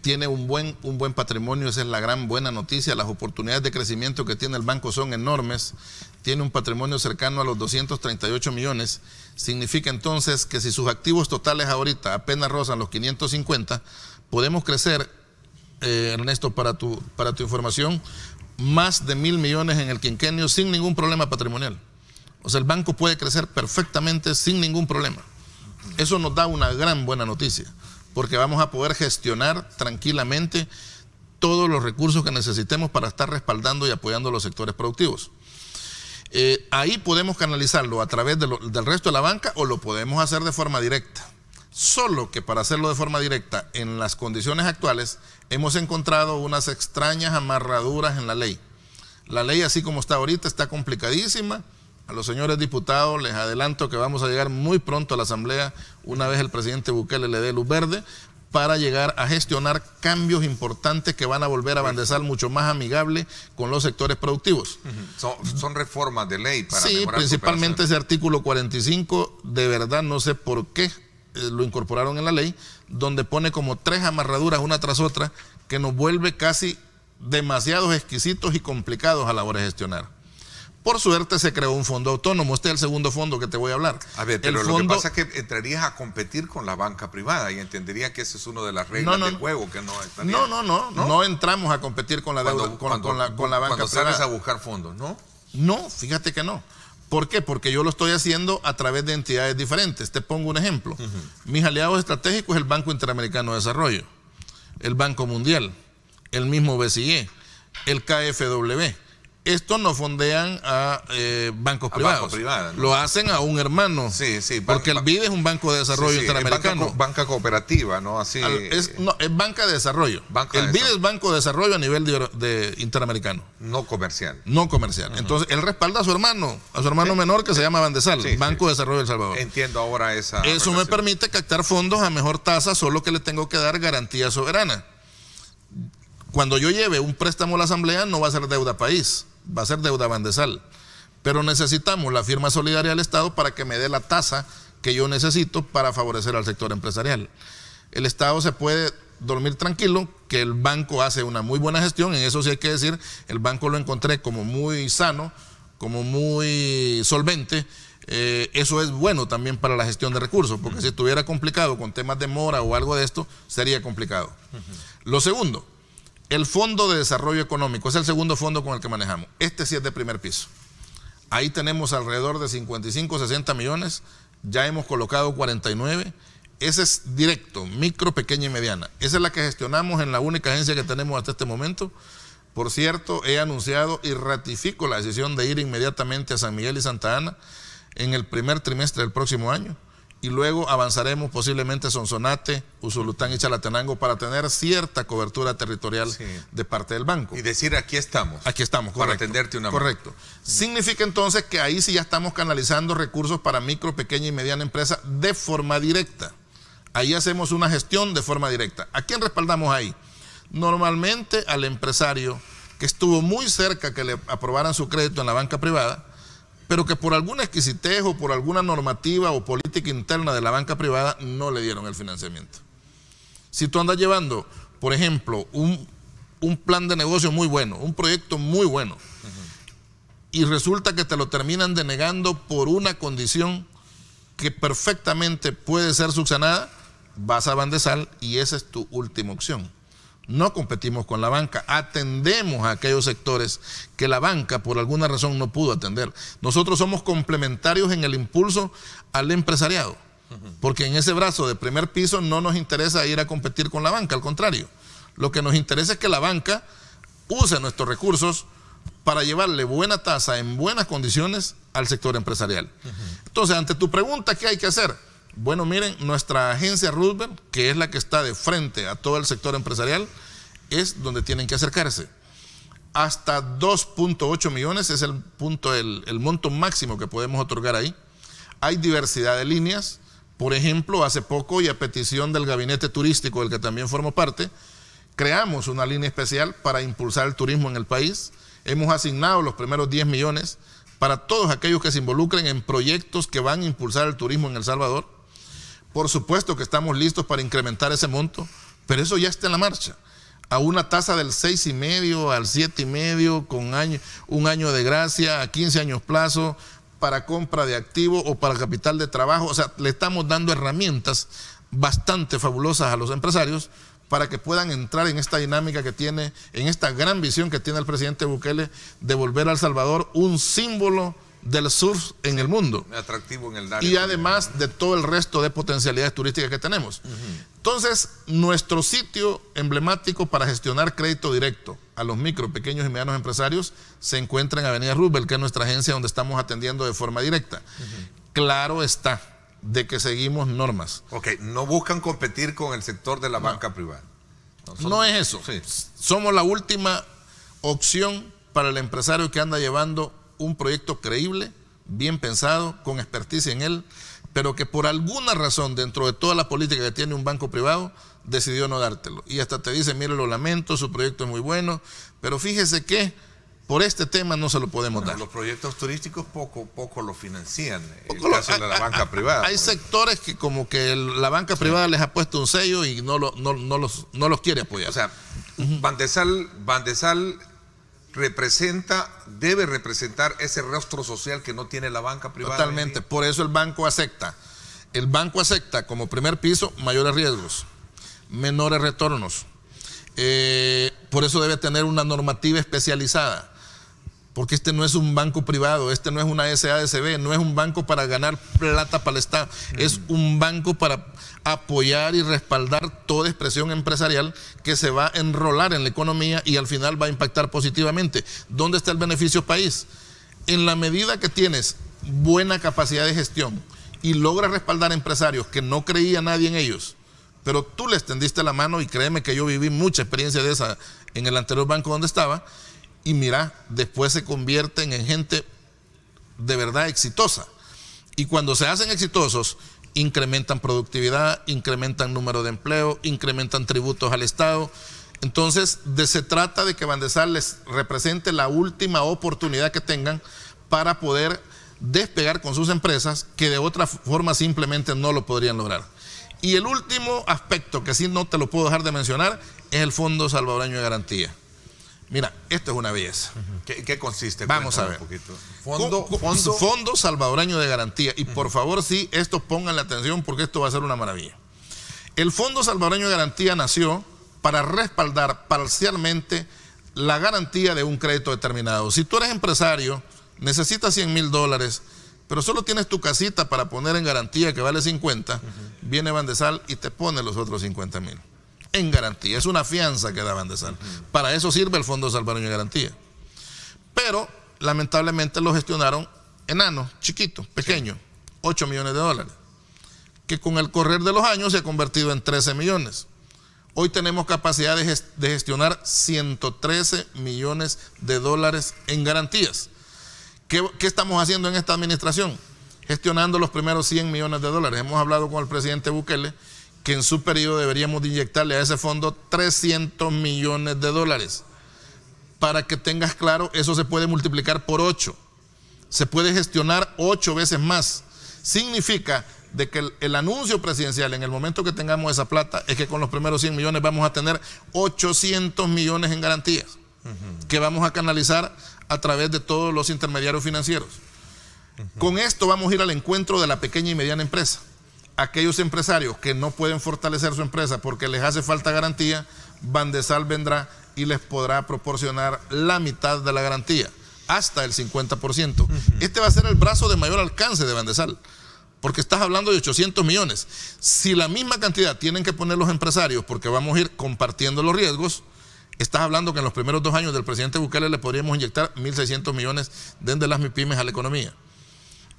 Tiene un buen patrimonio, esa es la gran buena noticia. Las oportunidades de crecimiento que tiene el banco son enormes. Tiene un patrimonio cercano a los 238 millones. Significa entonces que si sus activos totales ahorita apenas rozan los 550, podemos crecer, Ernesto, para tu información, más de 1.000 millones en el quinquenio sin ningún problema patrimonial. O sea, el banco puede crecer perfectamente sin ningún problema. Eso nos da una gran buena noticia, porque vamos a poder gestionar tranquilamente todos los recursos que necesitemos para estar respaldando y apoyando los sectores productivos. Ahí podemos canalizarlo a través del resto de la banca o lo podemos hacer de forma directa. Solo que para hacerlo de forma directa, en las condiciones actuales, hemos encontrado unas extrañas amarraduras en la ley. La ley, así como está ahorita, está complicadísima. A los señores diputados les adelanto que vamos a llegar muy pronto a la Asamblea, una vez el presidente Bukele le dé luz verde, para llegar a gestionar cambios importantes que van a volver a Bandesal mucho más amigable con los sectores productivos. Son reformas de ley para mejorar. Sí, principalmente ese artículo 45, de verdad no sé por qué lo incorporaron en la ley, donde pone como 3 amarraduras una tras otra que nos vuelve casi demasiados exquisitos y complicados a la hora de gestionar. Por suerte se creó un fondo autónomo. Este es el segundo fondo que te voy a hablar. A ver, pero lo que pasa es que entrarías a competir con la banca privada y entendería que esa es una de las reglas del juego que no está bien. No entramos a competir con la deuda, con la banca privada. Cuando sales a buscar fondos, ¿no? No, fíjate que no. ¿Por qué? Porque yo lo estoy haciendo a través de entidades diferentes. Te pongo un ejemplo. Mis aliados estratégicos es el Banco Interamericano de Desarrollo, el Banco Mundial, el mismo BCE, el KfW. Estos no fondean a bancos privados. ¿No? Lo hacen a un hermano. Sí, porque el BID es un banco de desarrollo interamericano. Banca cooperativa, ¿no? Así. Es banca de desarrollo. El BID es banco de desarrollo a nivel de interamericano. No comercial. No comercial. Entonces, él respalda a su hermano menor que se llama Bandesal, Banco de Desarrollo de El Salvador. Entiendo ahora esa. Eso me permite captar fondos a mejor tasa, solo que le tengo que dar garantía soberana. Cuando yo lleve un préstamo a la Asamblea, no va a ser deuda país, va a ser deuda Bandesal. Pero necesitamos la firma solidaria del Estado para que me dé la tasa que yo necesito para favorecer al sector empresarial. El Estado se puede dormir tranquilo, que el banco hace una muy buena gestión, en eso sí hay que decir, el banco lo encontré como muy sano, como muy solvente. Eso es bueno también para la gestión de recursos, porque si estuviera complicado con temas de mora o algo de esto, sería complicado. Lo segundo, el Fondo de Desarrollo Económico es el segundo fondo con el que manejamos. Este sí es de primer piso. Ahí tenemos alrededor de 55, 60 millones. Ya hemos colocado 49. Ese es directo, micro, pequeña y mediana. Esa es la que gestionamos en la única agencia que tenemos hasta este momento. Por cierto, he anunciado y ratifico la decisión de ir inmediatamente a San Miguel y Santa Ana en el primer trimestre del próximo año. Y luego avanzaremos posiblemente Sonsonate, Usulután y Chalatenango para tener cierta cobertura territorial de parte del banco. Y decir, aquí estamos. Aquí estamos, correcto. Para atenderte una mano. Correcto. Significa entonces que ahí sí ya estamos canalizando recursos para micro, pequeña y mediana empresa de forma directa. Ahí hacemos una gestión de forma directa. ¿A quién respaldamos ahí? Normalmente al empresario que estuvo muy cerca que le aprobaran su crédito en la banca privada, pero que por alguna exquisitez o por alguna normativa o política interna de la banca privada no le dieron el financiamiento. Si tú andas llevando, por ejemplo, un plan de negocio muy bueno, un proyecto muy bueno, y resulta que te lo terminan denegando por una condición que perfectamente puede ser subsanada, vas a Bandesal y esa es tu última opción. No competimos con la banca, atendemos a aquellos sectores que la banca por alguna razón no pudo atender. Nosotros somos complementarios en el impulso al empresariado, porque en ese brazo de primer piso no nos interesa ir a competir con la banca, al contrario. Lo que nos interesa es que la banca use nuestros recursos para llevarle buena tasa en buenas condiciones al sector empresarial. Entonces, ante tu pregunta, ¿qué hay que hacer? Bueno, miren, nuestra agencia Roosevelt, que es la que está de frente a todo el sector empresarial, es donde tienen que acercarse. Hasta 2.8 millones es el monto máximo que podemos otorgar ahí. Hay diversidad de líneas. Por ejemplo, hace poco y a petición del gabinete turístico, del que también formo parte, creamos una línea especial para impulsar el turismo en el país. Hemos asignado los primeros 10 millones para todos aquellos que se involucren en proyectos que van a impulsar el turismo en El Salvador. Por supuesto que estamos listos para incrementar ese monto, pero eso ya está en la marcha. A una tasa del 6,5 al 7,5 con un año de gracia, a 15 años plazo, para compra de activo o para capital de trabajo. O sea, le estamos dando herramientas bastante fabulosas a los empresarios para que puedan entrar en esta dinámica que tiene, en esta gran visión que tiene el presidente Bukele de volver a El Salvador un símbolo del surf en el mundo. Atractivo en el área. Y además de todo el resto de potencialidades turísticas que tenemos. Entonces, nuestro sitio emblemático para gestionar crédito directo a los micro, pequeños y medianos empresarios se encuentra en Avenida Roosevelt, que es nuestra agencia donde estamos atendiendo de forma directa. Claro está, de que seguimos normas. Ok, no buscan competir con el sector de la banca privada. No es eso. Sí. Somos la última opción para el empresario que anda llevando un proyecto creíble, bien pensado, con experticia en él, pero que por alguna razón dentro de toda la política que tiene un banco privado decidió no dártelo. Y hasta te dice, mire, lo lamento, su proyecto es muy bueno, pero fíjese que por este tema no se lo podemos dar. Los proyectos turísticos poco lo financian, el caso de la banca privada. Hay sectores que como que la banca privada les ha puesto un sello y no los quiere apoyar. O sea, Bandesal debe representar ese rostro social que no tiene la banca privada. Totalmente, por eso el banco acepta. El banco acepta como primer piso mayores riesgos, menores retornos. Por eso debe tener una normativa especializada. Porque este no es un banco privado, este no es una SADCB, no es un banco para ganar plata para el Estado, es un banco para apoyar y respaldar toda expresión empresarial que se va a enrolar en la economía y al final va a impactar positivamente. ¿Dónde está el beneficio país? En la medida que tienes buena capacidad de gestión y logras respaldar empresarios que no creía nadie en ellos, pero tú les tendiste la mano, y créeme que yo viví mucha experiencia de esa en el anterior banco donde estaba. Y mira, después se convierten en gente de verdad exitosa. Y cuando se hacen exitosos, incrementan productividad, incrementan número de empleo, incrementan tributos al Estado. Entonces, se trata de que Bandesal les represente la última oportunidad que tengan para poder despegar con sus empresas, que de otra forma simplemente no lo podrían lograr. Y el último aspecto, que sí no te lo puedo dejar de mencionar, es el Fondo Salvadoreño de Garantía. Mira, esto es una belleza. ¿Qué consiste? Vamos a ver. Fondo Salvadoreño de Garantía. Y por favor, sí, esto pongan la atención porque esto va a ser una maravilla. El Fondo Salvadoreño de Garantía nació para respaldar parcialmente la garantía de un crédito determinado. Si tú eres empresario, necesitas $100,000, pero solo tienes tu casita para poner en garantía que vale 50, viene Bandesal y te pone los otros 50,000. En garantía, es una fianza que da Bandesal. Para eso sirve el Fondo Salvadoreño de Garantía. Pero, lamentablemente, lo gestionaron enano, chiquito, pequeño, $8 millones, que con el correr de los años se ha convertido en 13 millones. Hoy tenemos capacidad de gestionar $113 millones en garantías. ¿Qué estamos haciendo en esta administración? Gestionando los primeros $100 millones. Hemos hablado con el presidente Bukele que en su periodo deberíamos de inyectarle a ese fondo $300 millones. Para que tengas claro, eso se puede multiplicar por 8. Se puede gestionar 8 veces más. Significa de que el anuncio presidencial en el momento que tengamos esa plata es que con los primeros 100 millones vamos a tener 800 millones en garantías que vamos a canalizar a través de todos los intermediarios financieros. Con esto vamos a ir al encuentro de la pequeña y mediana empresa. Aquellos empresarios que no pueden fortalecer su empresa porque les hace falta garantía, Bandesal vendrá y les podrá proporcionar la mitad de la garantía, hasta el 50%. Este va a ser el brazo de mayor alcance de Bandesal, porque estás hablando de 800 millones. Si la misma cantidad tienen que poner los empresarios, porque vamos a ir compartiendo los riesgos, estás hablando que en los primeros 2 años del presidente Bukele le podríamos inyectar 1.600 millones desde las MIPYMES a la economía.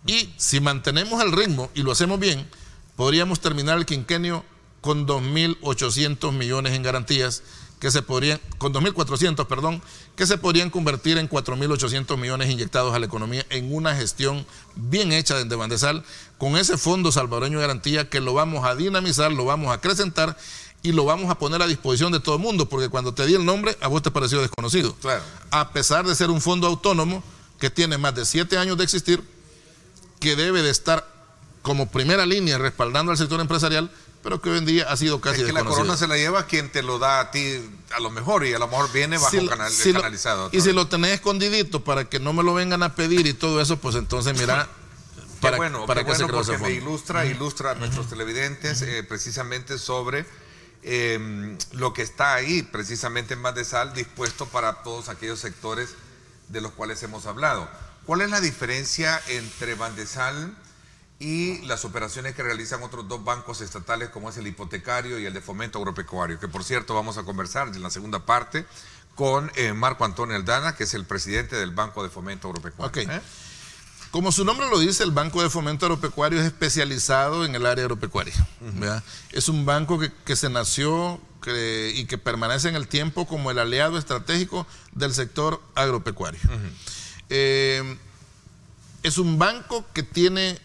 Y si mantenemos el ritmo y lo hacemos bien, podríamos terminar el quinquenio con 2.800 millones en garantías, que se podrían, con 2.400, perdón, que se podrían convertir en 4.800 millones inyectados a la economía en una gestión bien hecha desde Bandesal, con ese Fondo Salvadoreño de Garantía que lo vamos a dinamizar, lo vamos a acrecentar y lo vamos a poner a disposición de todo el mundo, porque cuando te di el nombre, a vos te pareció desconocido. Claro. A pesar de ser un fondo autónomo que tiene más de 7 años de existir, que debe de estar como primera línea respaldando al sector empresarial, pero que hoy en día ha sido casi desconocido. La corona se la lleva quien te lo da a ti a lo mejor, y a lo mejor viene bajo canalizado. Y si lo tenés escondidito para que no me lo vengan a pedir y todo eso, pues entonces mira, para porque me ilustra a nuestros televidentes precisamente sobre lo que está ahí precisamente en Bandesal, dispuesto para todos aquellos sectores de los cuales hemos hablado. ¿Cuál es la diferencia entre Bandesal y las operaciones que realizan otros 2 bancos estatales, como es el hipotecario y el de Fomento Agropecuario? Que por cierto vamos a conversar en la segunda parte con Marco Antonio Aldana, que es el presidente del Banco de Fomento Agropecuario. Okay. Como su nombre lo dice, el Banco de Fomento Agropecuario es especializado en el área agropecuaria. Es un banco que se nació y que permanece en el tiempo como el aliado estratégico del sector agropecuario. Es un banco que tiene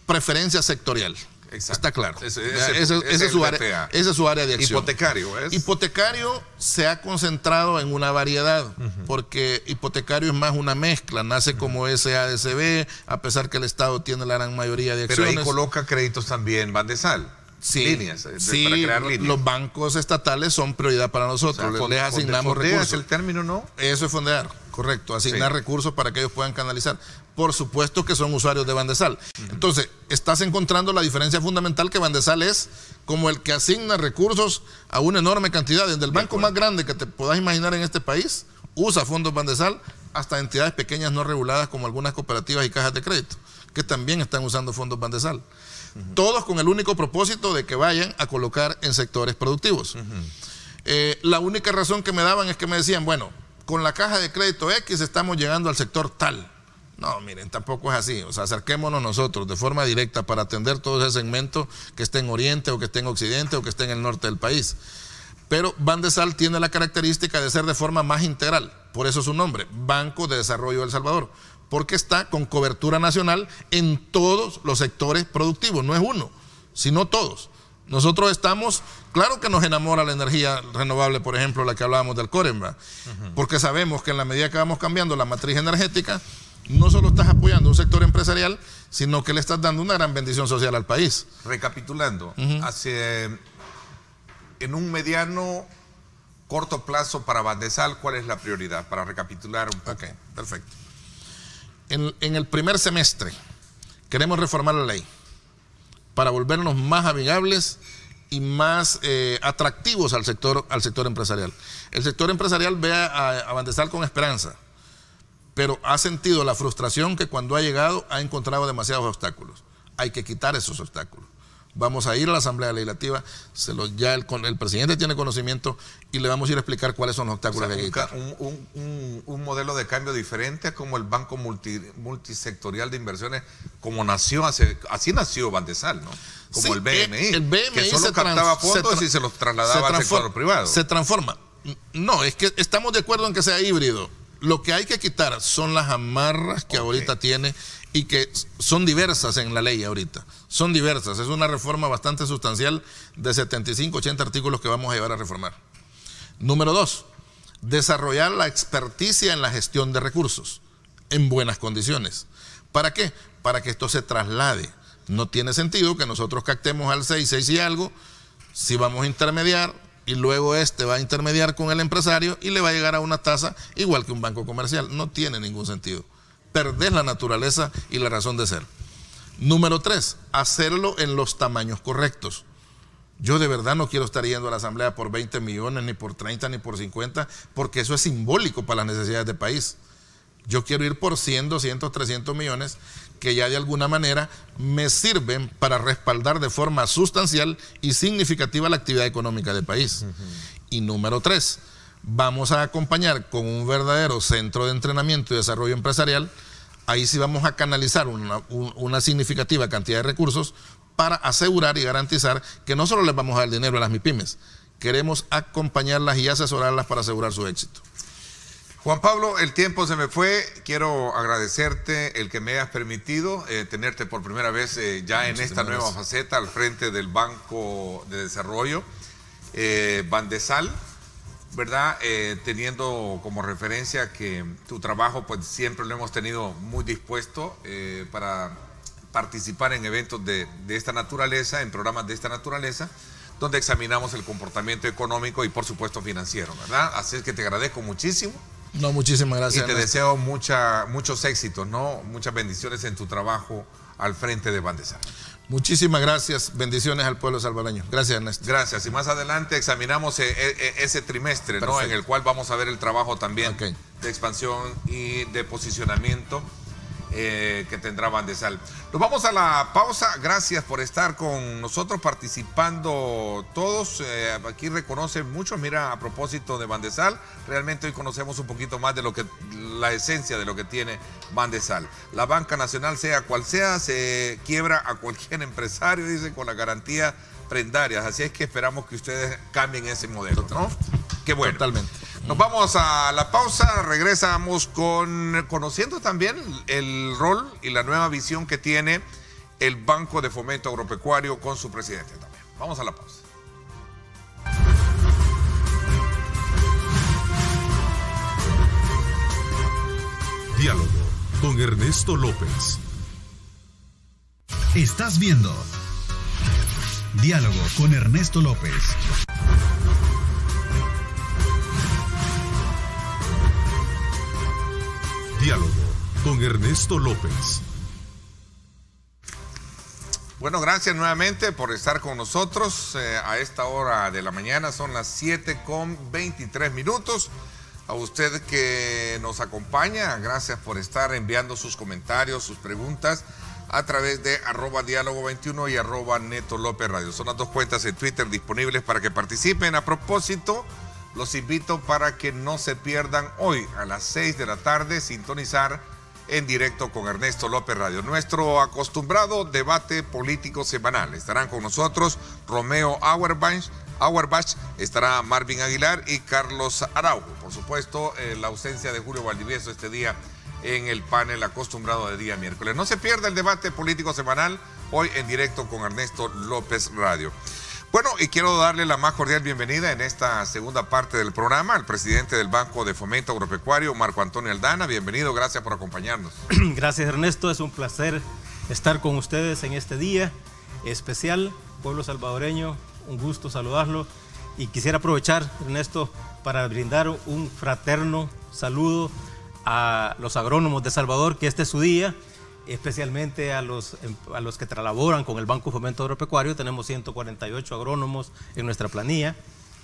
preferencia sectorial. Exacto. Está claro. Esa es su área de acción. Hipotecario, ¿es? Hipotecario se ha concentrado en una variedad, porque hipotecario es más una mezcla, nace como SADCB, a pesar que el Estado tiene la gran mayoría de acciones. Pero ahí coloca créditos también Bandesal. Sí, líneas, para crear líneas. Los bancos estatales son prioridad para nosotros. O sea, les asignamos recursos. ¿Es el término, no? Eso es fondear, correcto. Asignar recursos para que ellos puedan canalizar. Por supuesto que son usuarios de Bandesal. Entonces, estás encontrando la diferencia fundamental, que Bandesal es como el que asigna recursos a una enorme cantidad. Desde el banco más grande que te puedas imaginar en este país, usa fondos Bandesal, hasta entidades pequeñas no reguladas como algunas cooperativas y cajas de crédito, que también están usando fondos Bandesal. Todos con el único propósito de que vayan a colocar en sectores productivos. La única razón que me daban es que me decían, bueno, con la caja de crédito X estamos llegando al sector tal. No, miren, tampoco es así. O sea, acerquémonos nosotros de forma directa para atender todo ese segmento que esté en Oriente o que esté en Occidente o que esté en el norte del país. Pero Bandesal tiene la característica de ser de forma más integral. Por eso su nombre, Banco de Desarrollo de El Salvador. Porque está con cobertura nacional en todos los sectores productivos. No es uno, sino todos. Nosotros estamos, claro que nos enamora la energía renovable, por ejemplo, la que hablábamos del Coremba, porque sabemos que en la medida que vamos cambiando la matriz energética, no solo estás apoyando un sector empresarial, sino que le estás dando una gran bendición social al país. Recapitulando, en un mediano, corto plazo para Bandesal, ¿cuál es la prioridad? Para recapitular un poco. Ok, perfecto. En el primer semestre queremos reformar la ley para volvernos más amigables y más atractivos al sector empresarial. El sector empresarial ve a Bandesal con esperanza, pero ha sentido la frustración que cuando ha llegado ha encontrado demasiados obstáculos. Hay que quitar esos obstáculos. Vamos a ir a la Asamblea Legislativa, ya el presidente tiene conocimiento y le vamos a ir a explicar cuáles son los obstáculos que hay que quitar. Un modelo de cambio diferente, como el Banco Multisectorial de Inversiones, como nació, así nació Bandesal, ¿no? Como sí, el BMI, el BMI que solo captaba fondos y se los trasladaba al sector privado. Se transforma. No, es que estamos de acuerdo en que sea híbrido. Lo que hay que quitar son las amarras que ahorita tiene y que son diversas en la ley ahorita. Son diversas. Es una reforma bastante sustancial de 75, 80 artículos que vamos a llevar a reformar. Número 2, desarrollar la experticia en la gestión de recursos en buenas condiciones. ¿Para qué? Para que esto se traslade. No tiene sentido que nosotros captemos al 6 y algo, si vamos a intermediar, y luego este va a intermediar con el empresario y le va a llegar a una tasa igual que un banco comercial. No tiene ningún sentido. Perdés la naturaleza y la razón de ser. Número 3, hacerlo en los tamaños correctos. Yo de verdad no quiero estar yendo a la Asamblea por 20 millones, ni por 30, ni por 50, porque eso es simbólico para las necesidades del país. Yo quiero ir por 100, 200, 300 millones que ya de alguna manera me sirven para respaldar de forma sustancial y significativa la actividad económica del país. Y número 3, vamos a acompañar con un verdadero centro de entrenamiento y desarrollo empresarial. Ahí sí vamos a canalizar una significativa cantidad de recursos para asegurar y garantizar que no solo les vamos a dar dinero a las MIPYMES, queremos acompañarlas y asesorarlas para asegurar su éxito. Juan Pablo, el tiempo se me fue. Quiero agradecerte el que me hayas permitido tenerte por primera vez ya en esta nueva faceta al frente del Banco de Desarrollo, Bandesal, ¿verdad? Teniendo como referencia que tu trabajo pues siempre lo hemos tenido muy dispuesto para participar en eventos de esta naturaleza, en programas de esta naturaleza, donde examinamos el comportamiento económico y por supuesto financiero, ¿verdad? Así es que te agradezco muchísimo. No, muchísimas gracias. Y te deseo muchos éxitos, ¿no? Muchas bendiciones en tu trabajo al frente de Bandesal. Muchísimas gracias, bendiciones al pueblo salvadoreño. Gracias, Ernesto. Gracias, y más adelante examinamos ese trimestre, ¿no? En el cual vamos a ver el trabajo también de expansión y de posicionamiento que tendrá Bandesal. Nos vamos a la pausa. Gracias por estar con nosotros participando todos. Aquí reconocen muchos. Mira, a propósito de Bandesal, realmente hoy conocemos un poquito más de la esencia de lo que tiene Bandesal. La banca nacional, sea cual sea, se quiebra a cualquier empresario, dice, con la garantía prendarias. Así es que esperamos que ustedes cambien ese modelo, ¿no? Qué bueno. Totalmente. Nos vamos a la pausa, regresamos conociendo también el rol y la nueva visión que tiene el Banco de Fomento Agropecuario con su presidente también. Vamos a la pausa. Diálogo con Ernesto López. Estás viendo Diálogo con Ernesto López. Diálogo con Ernesto López. Bueno, gracias nuevamente por estar con nosotros a esta hora de la mañana. Son las 7:23. A usted que nos acompaña, gracias por estar enviando sus comentarios, sus preguntas a través de @diálogo21 y @netolopezradio. Son las dos cuentas en Twitter disponibles para que participen. A propósito, los invito para que no se pierdan hoy a las 6 de la tarde sintonizar en directo con Ernesto López Radio, nuestro acostumbrado debate político semanal. Estarán con nosotros Romeo Auerbach, estará Marvin Aguilar y Carlos Araujo. Por supuesto, la ausencia de Julio Valdivieso este día en el panel acostumbrado de día miércoles. No se pierda el debate político semanal hoy en directo con Ernesto López Radio. Bueno, y quiero darle la más cordial bienvenida en esta segunda parte del programa al presidente del Banco de Fomento Agropecuario, Marco Antonio Aldana. Bienvenido, gracias por acompañarnos. Gracias, Ernesto, es un placer estar con ustedes en este día especial, pueblo salvadoreño, un gusto saludarlo. Y quisiera aprovechar, Ernesto, para brindar un fraterno saludo a los agrónomos de Salvador, que este es su día, especialmente a los que trabajan con el Banco de Fomento Agropecuario. Tenemos 148 agrónomos en nuestra planilla,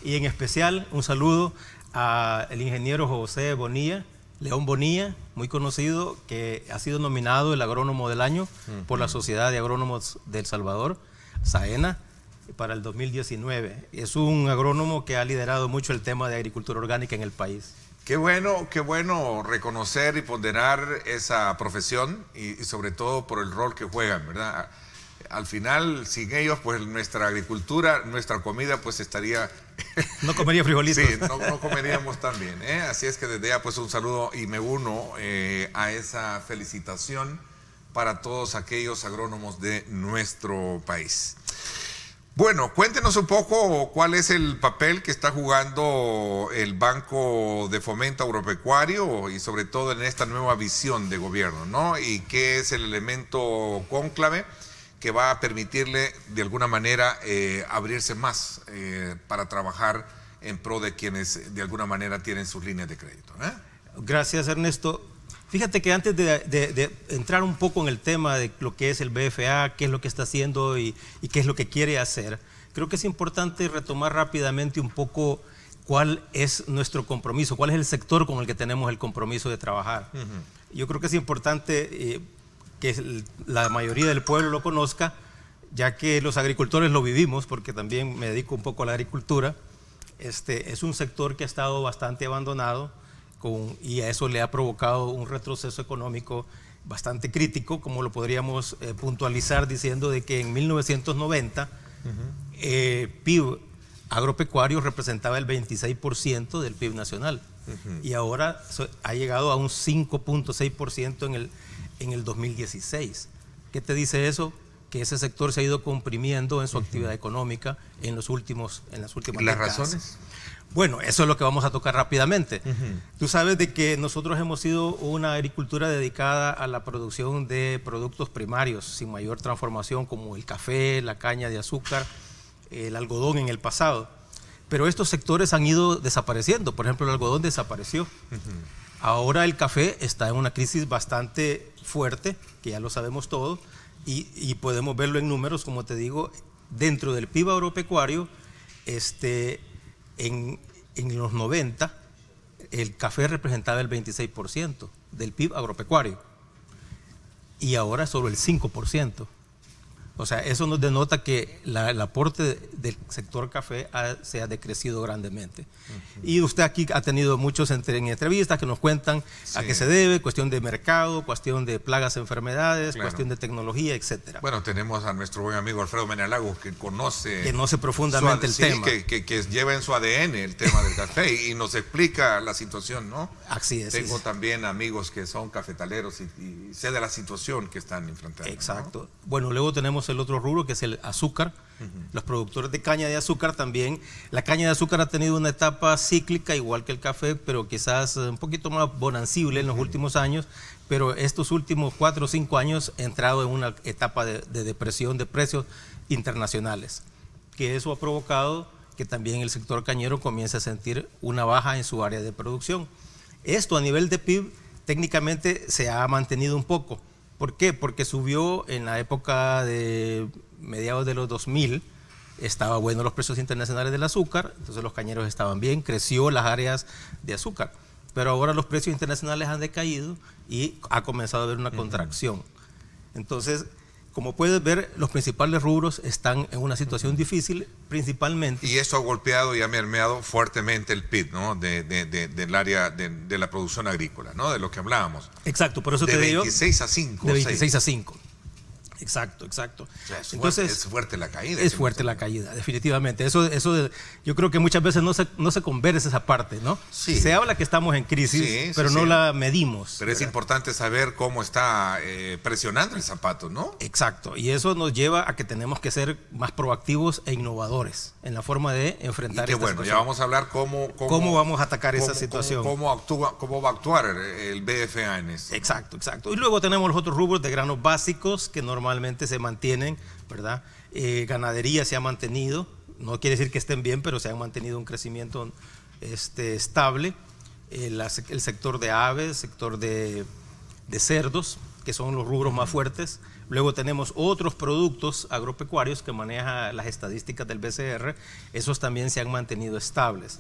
y en especial un saludo al ingeniero José Bonilla, León Bonilla, muy conocido, que ha sido nominado el agrónomo del año por la Sociedad de Agrónomos de El Salvador, SAENA, para el 2019. Es un agrónomo que ha liderado mucho el tema de agricultura orgánica en el país. Qué bueno reconocer y ponderar esa profesión y sobre todo por el rol que juegan, ¿verdad? Al final, sin ellos, pues nuestra agricultura, nuestra comida, pues estaría... No comería frijolitos. Sí, no comeríamos tan bien, ¿eh? Así es que desde ya, pues un saludo y me uno a esa felicitación para todos aquellos agrónomos de nuestro país. Bueno, cuéntenos un poco cuál es el papel que está jugando el Banco de Fomento Agropecuario y sobre todo en esta nueva visión de gobierno, ¿no? Y qué es el elemento cónclave que va a permitirle de alguna manera abrirse más para trabajar en pro de quienes de alguna manera tienen sus líneas de crédito, ¿eh? Gracias, Ernesto. Fíjate que antes de entrar un poco en el tema de lo que es el BFA, qué es lo que está haciendo y qué es lo que quiere hacer, creo que es importante retomar rápidamente un poco cuál es nuestro compromiso, cuál es el sector con el que tenemos el compromiso de trabajar. Yo creo que es importante que la mayoría del pueblo lo conozca, ya que los agricultores lo vivimos, porque también me dedico un poco a la agricultura. Es un sector que ha estado bastante abandonado, y a eso le ha provocado un retroceso económico bastante crítico, como lo podríamos puntualizar diciendo de que en 1990 PIB agropecuario representaba el 26% del PIB nacional, y ahora ha llegado a un 5.6% en el 2016. ¿Qué te dice eso? Que ese sector se ha ido comprimiendo en su actividad económica en las últimas décadas. ¿Las razones? Bueno, eso es lo que vamos a tocar rápidamente. Tú sabes de que nosotros hemos sido una agricultura dedicada a la producción de productos primarios sin mayor transformación, como el café, la caña de azúcar, el algodón en el pasado. Pero estos sectores han ido desapareciendo. Por ejemplo, el algodón desapareció. Ahora el café está en una crisis bastante fuerte, que ya lo sabemos todo, y podemos verlo en números, como te digo, dentro del PIB agropecuario. En los 90, el café representaba el 26% del PIB agropecuario, y ahora solo el 5%. O sea, eso nos denota que el aporte del sector café se ha decrecido grandemente. Y usted aquí ha tenido muchos en entrevistas que nos cuentan a qué se debe, cuestión de mercado, cuestión de plagas, enfermedades, cuestión de tecnología, etcétera. Bueno, tenemos a nuestro buen amigo Alfredo Menalagos, que conoce profundamente el tema. Que lleva en su ADN el tema del café y nos explica la situación, ¿no? Así es. Tengo también amigos que son cafetaleros y sé de la situación que están enfrentando. Exacto. ¿no? Bueno, luego tenemos el otro rubro que es el azúcar. Los productores de caña de azúcar también. La caña de azúcar ha tenido una etapa cíclica igual que el café, pero quizás un poquito más bonancible en los últimos años, pero estos últimos 4 o 5 años ha entrado en una etapa de depresión de precios internacionales, que eso ha provocado que también el sector cañero comience a sentir una baja en su área de producción. Esto a nivel de PIB técnicamente se ha mantenido un poco. ¿Por qué? Porque subió en la época de mediados de los 2000, estaba bueno los precios internacionales del azúcar, entonces los cañeros estaban bien, creció las áreas de azúcar, pero ahora los precios internacionales han decaído y ha comenzado a haber una contracción. Entonces, como puedes ver, los principales rubros están en una situación difícil, principalmente. Y eso ha golpeado y ha mermeado fuertemente el PIB, ¿no? Del área de la producción agrícola, ¿no? De lo que hablábamos. Exacto, por eso de te digo. De 26 a 5. De 26 a 5. Exacto. O sea, Entonces, es fuerte la caída. Es fuerte la caída, definitivamente. Yo creo que muchas veces no se conversa esa parte, ¿no? Sí. Se habla que estamos en crisis, pero no la medimos. Pero es importante saber cómo está presionando el zapato, ¿no? Exacto. Y eso nos lleva a que tenemos que ser más proactivos e innovadores en la forma de enfrentar esta situación. Ya vamos a hablar cómo vamos a atacar esa situación. Cómo va a actuar el BFA en eso. Exacto. Y luego tenemos los otros rubros de granos básicos que normalmente se mantienen, ¿verdad? Ganadería se ha mantenido, no quiere decir que estén bien, pero se ha mantenido un crecimiento estable. El sector de aves, sector de cerdos, que son los rubros más fuertes. Luego tenemos otros productos agropecuarios que manejan las estadísticas del BCR, esos también se han mantenido estables.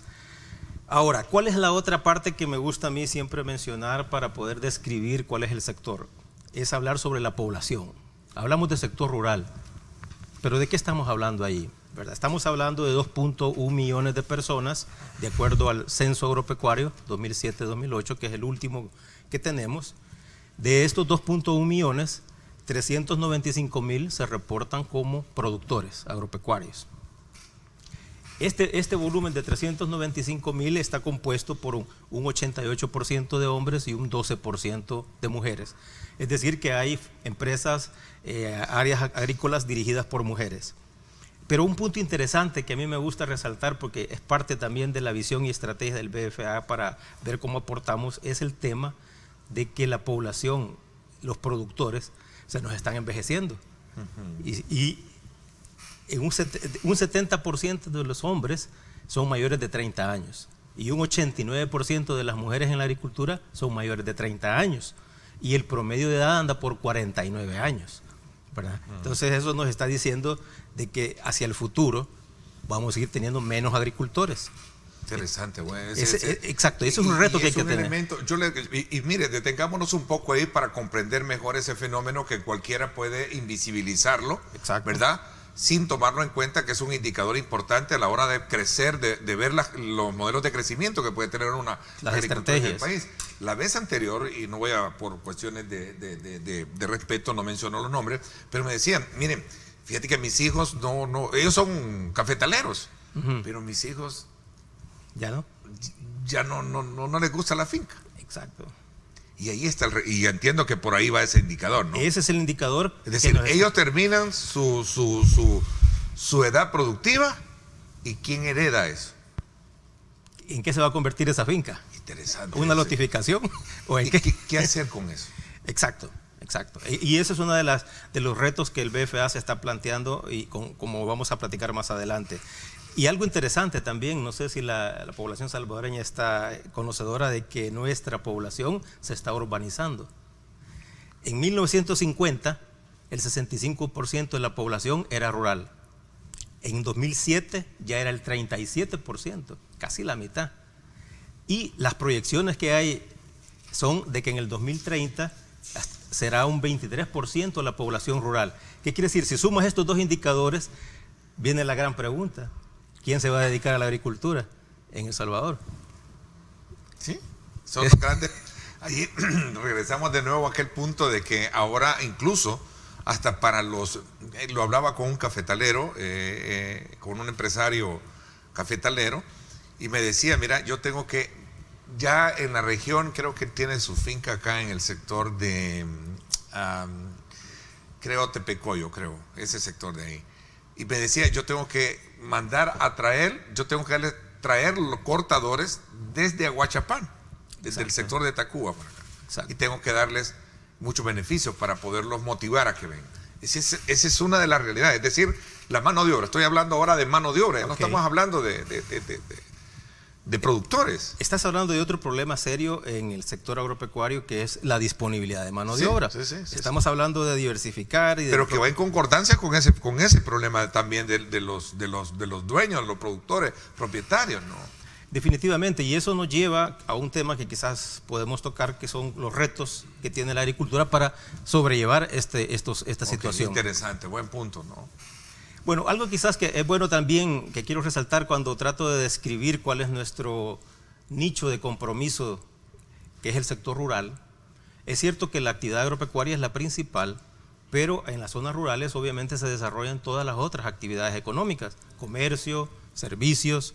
Ahora, ¿cuál es la otra parte que me gusta a mí siempre mencionar para poder describir cuál es el sector? Es hablar sobre la población. Hablamos del sector rural, pero ¿de qué estamos hablando ahí? ¿Verdad? Estamos hablando de 2.1 millones de personas, de acuerdo al Censo Agropecuario 2007-2008, que es el último que tenemos. De estos 2.1 millones, 395.000 se reportan como productores agropecuarios. Este volumen de 395.000 está compuesto por un 88% de hombres y un 12% de mujeres. Es decir, que hay empresas, áreas agrícolas dirigidas por mujeres. Pero un punto interesante que a mí me gusta resaltar, porque es parte también de la visión y estrategia del BFA para ver cómo aportamos, es el tema de que la población, los productores, se nos están envejeciendo. Y un 70% de los hombres son mayores de 30 años y un 89% de las mujeres en la agricultura son mayores de 30 años y el promedio de edad anda por 49 años, ¿verdad? Entonces eso nos está diciendo de que hacia el futuro vamos a ir teniendo menos agricultores. Interesante, bueno. Exacto, eso es un reto que hay que tener. Mire, detengámonos un poco ahí para comprender mejor ese fenómeno que cualquiera puede invisibilizarlo, ¿verdad? Sin tomarlo en cuenta que es un indicador importante a la hora de crecer, de ver los modelos de crecimiento que puede tener las estrategias del país. La vez anterior, y no voy a, por cuestiones de respeto, no menciono los nombres, pero me decían, miren, fíjate que mis hijos ellos son cafetaleros, pero mis hijos ya no les gusta la finca. Exacto. Y ahí está y entiendo que por ahí va ese indicador, ¿no? Ese es el indicador. Es decir, ellos terminan su edad productiva y ¿quién hereda eso? ¿En qué se va a convertir esa finca? Interesante. ¿Una lotificación? ¿O en qué hacer con eso? Exacto. Y ese es uno de los retos que el BFA se está planteando y como vamos a platicar más adelante. Y algo interesante también, no sé si la población salvadoreña está conocedora de que nuestra población se está urbanizando. En 1950, el 65% de la población era rural. En 2007 ya era el 37%, casi la mitad. Y las proyecciones que hay son de que en el 2030 será un 23% de la población rural. ¿Qué quiere decir? Si sumas estos dos indicadores, viene la gran pregunta. ¿Quién se va a dedicar a la agricultura en El Salvador? Sí, son grandes. Ahí regresamos de nuevo a aquel punto de que ahora incluso hasta para los, lo hablaba con un cafetalero, con un empresario cafetalero, y me decía, mira, yo tengo que, ya en la región, creo que tiene su finca acá en el sector de, creo Tepecoyo, creo, ese sector de ahí. Y me decía, yo tengo que mandar a traer, yo tengo que traer los cortadores desde Aguachapán, desde el sector de Tacuba para acá. Exacto. Y tengo que darles muchos beneficios para poderlos motivar a que vengan. Esa es una de las realidades, es decir, la mano de obra. Estoy hablando ahora de mano de obra, ya no estamos hablando de productores. Estás hablando de otro problema serio en el sector agropecuario, que es la disponibilidad de mano de obra. Estamos hablando de diversificar. Pero que va en concordancia con ese problema también de los dueños, los productores, propietarios, ¿no? Definitivamente, y eso nos lleva a un tema que quizás podemos tocar, que son los retos que tiene la agricultura para sobrellevar esta situación. Interesante, buen punto, ¿no? Bueno, algo quizás que es bueno también, que quiero resaltar cuando trato de describir cuál es nuestro nicho de compromiso, que es el sector rural. Es cierto que la actividad agropecuaria es la principal, pero en las zonas rurales obviamente se desarrollan todas las otras actividades económicas, comercio, servicios,